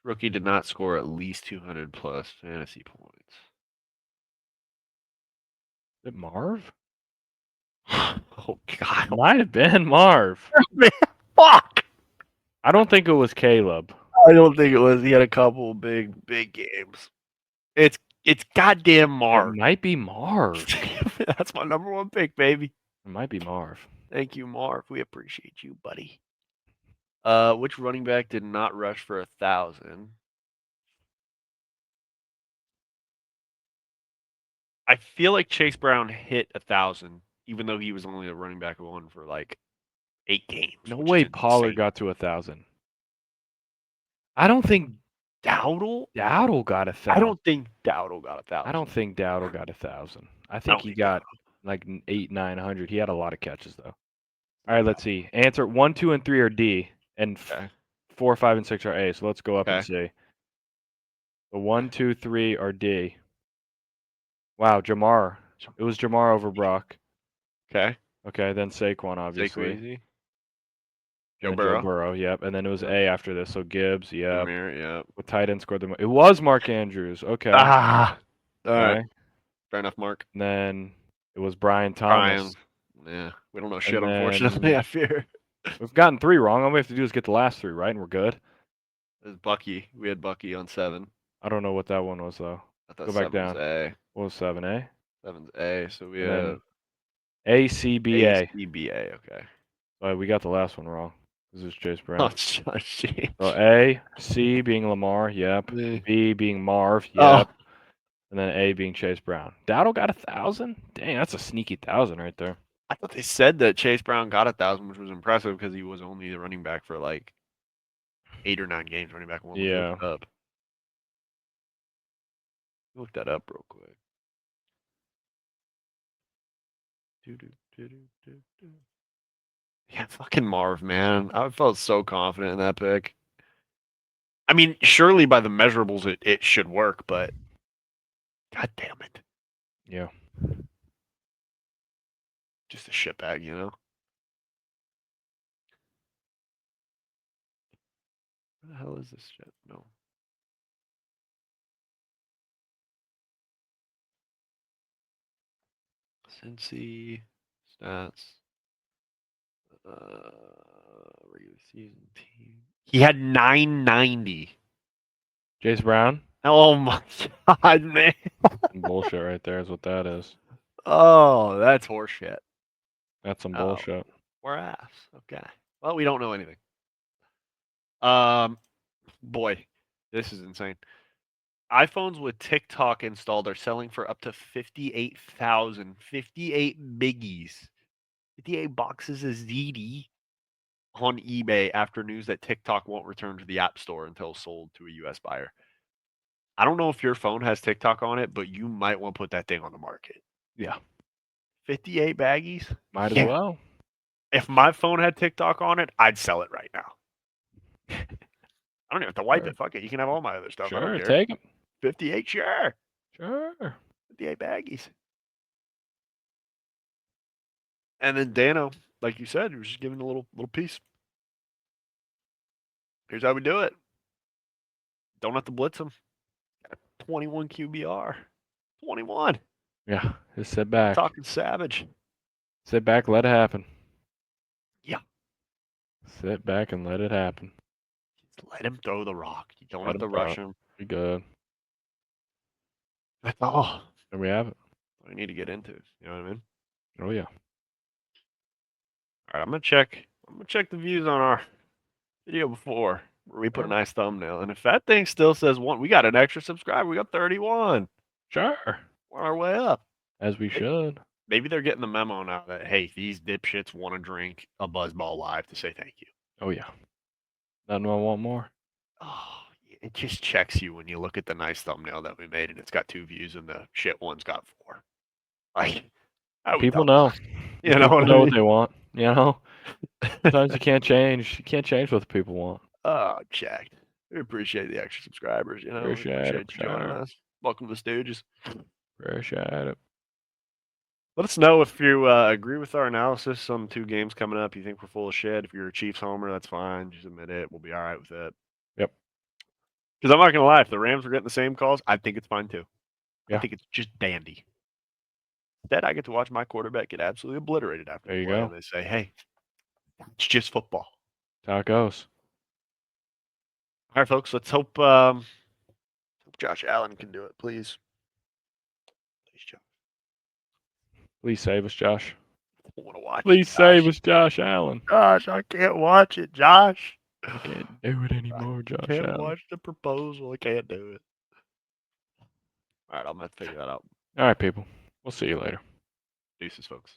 A: Rookie did not score at least 200 plus fantasy points.
B: Is it Marv?
A: Oh, God.
B: Might have been Marv.
A: Man, fuck!
B: I don't think it was Caleb.
A: I don't think it was. He had a couple big games. It's goddamn
B: It
A: Marv.
B: might be Marv.
A: That's my number one pick, baby.
B: It might be Marv.
A: Thank you, Marv. We appreciate you, buddy. Which running back did not rush for 1,000? I feel like Chase Brown hit 1,000, even though he was only a running back one for like 8 games.
B: No
A: which is
B: way Pollard
A: insane.
B: got to 1,000. I don't think
A: Dowdle.
B: Dowdle got 1,000.
A: I don't think Dowdle got 1,000.
B: I don't think Dowdle got 1,000. I think he got like 800-900. He had a lot of catches though. All right, let's see. Answer 1, 2, and 3 are D, and
A: Okay.
B: 4, 5, and 6 are A. So let's go up and
A: Okay.
B: see. The 1, 2, 3 are D. Wow, Jamar. It was Jamar over Brock.
A: Okay.
B: Okay, then Saquon, obviously.
A: Saquon.
B: And
A: Joe Burrow.
B: Joe Burrow, yep. And then it was A after this. So Gibbs, yep.
A: Yeah.
B: With tight end scored the most. It was Mark Andrews. Okay.
A: Ah. All right.
B: Okay.
A: Fair enough, Mark.
B: And then it was Brian Thomas.
A: Yeah. We don't know shit,
B: then-
A: unfortunately, I fear.
B: We've gotten 3 wrong. All we have to do is get the last 3 right, and we're good.
A: It was Bucky. We had Bucky on 7.
B: I don't know what that one was though.
A: I thought
B: Go back
A: 7's
B: down.
A: A.
B: What was 7A?
A: 7's A. So we
B: And
A: have
B: then ACBA.
A: ACBA. Okay.
B: Oh, we got the last one wrong. This is Chase Brown.
A: Oh, shit.
B: So A, C being Lamar, yep. B being Marv, yep.
A: Oh.
B: And then A being Chase Brown. Dowdle got 1,000? Dang, that's a sneaky 1,000 right there.
A: I thought they said that Chase Brown got 1,000, which was impressive because he was only the running back for like 8 or 9 games. Running back one.
B: Yeah.
A: Up. Look that up real quick. Yeah, fucking Marv, man. I felt so confident in that pick. I mean, surely by the measurables, it should work, but God damn it.
B: Yeah.
A: Just a shitbag, you know? What the hell is this shit? No. Cincy stats. Regular season team. He had 990.
B: Jace Brown?
A: Oh my god, man.
B: Some bullshit right there is what that is.
A: Oh, that's horseshit.
B: That's some
A: Oh.
B: bullshit.
A: We're ass. Okay. Well, we don't know anything. Boy, this is insane. iPhones with TikTok installed are selling for up to 58,000. 58 biggies. 58 boxes of ZD on eBay after news that TikTok won't return to the App Store until sold to a US buyer. I don't know if your phone has TikTok on it, but you might want to put that thing on the market.
B: Yeah.
A: 58 baggies?
B: Might
A: Yeah.
B: as well.
A: If my phone had TikTok on it, I'd sell it right now. I don't even have to wipe
B: Sure.
A: it. Fuck it. You can have all my other stuff. I don't
B: Sure,
A: care.
B: take them.
A: 58, sure.
B: Sure.
A: 58 baggies. And then Dano, like you said, he was just giving a little piece. Here's how we do it. Don't have to blitz him. 21 QBR. 21.
B: Yeah. Just sit back.
A: Talking savage.
B: Sit back, let it happen.
A: Yeah.
B: Sit back and let it happen.
A: Just let him throw the rock. You don't
B: Let
A: have to
B: him
A: rush
B: throw
A: him.
B: Be good.
A: That's all.
B: There we have it.
A: I need to get into. You know what I mean?
B: Oh yeah.
A: All right, I'm gonna check the views on our video before where we put a nice thumbnail. And if that thing still says 1, we got an extra subscriber. We got 31.
B: Sure.
A: We're on our way up.
B: As we should.
A: Maybe they're getting the memo now that, hey, these dipshits want to drink a Buzzball Live to say thank you.
B: Oh yeah. Nothing I want more.
A: Oh, it just checks you when you look at the nice thumbnail that we made and it's got 2 views and the shit one's got 4. Like, how we
B: People
A: dumb?
B: know.
A: You know
B: People
A: what I
B: know what
A: mean?
B: they want. You know? Sometimes you can't change. You can't change what the people want.
A: Oh, checked. We appreciate the extra subscribers. You know, we
B: Appreciate
A: appreciate
B: it,
A: you joining
B: sure.
A: us. Welcome to the Stooges.
B: Appreciate it.
A: Let us know if you agree with our analysis on 2 games coming up. You think we're full of shit. If you're a Chiefs homer, that's fine. Just admit it. We'll be all right with it.
B: Yep.
A: Because I'm not going to lie. If the Rams were getting the same calls, I think it's fine too.
B: Yeah.
A: I think it's just dandy. Instead, I get to watch my quarterback get absolutely obliterated after
B: There
A: the
B: you
A: play.
B: go.
A: And they say, hey, it's just football.
B: That's how it goes.
A: All right, folks. Let's hope Josh Allen can do it, please. Please, Josh.
B: Please save us, Josh.
A: I want to watch
B: Please
A: it,
B: save
A: Josh.
B: us, Josh Allen.
A: Josh, I can't watch it, Josh.
B: I can't do it anymore, Josh
A: Can't
B: Allen.
A: watch the proposal. I can't do it. All right, I'm going to figure that out.
B: All right, people. We'll see you later.
A: Deuces, folks.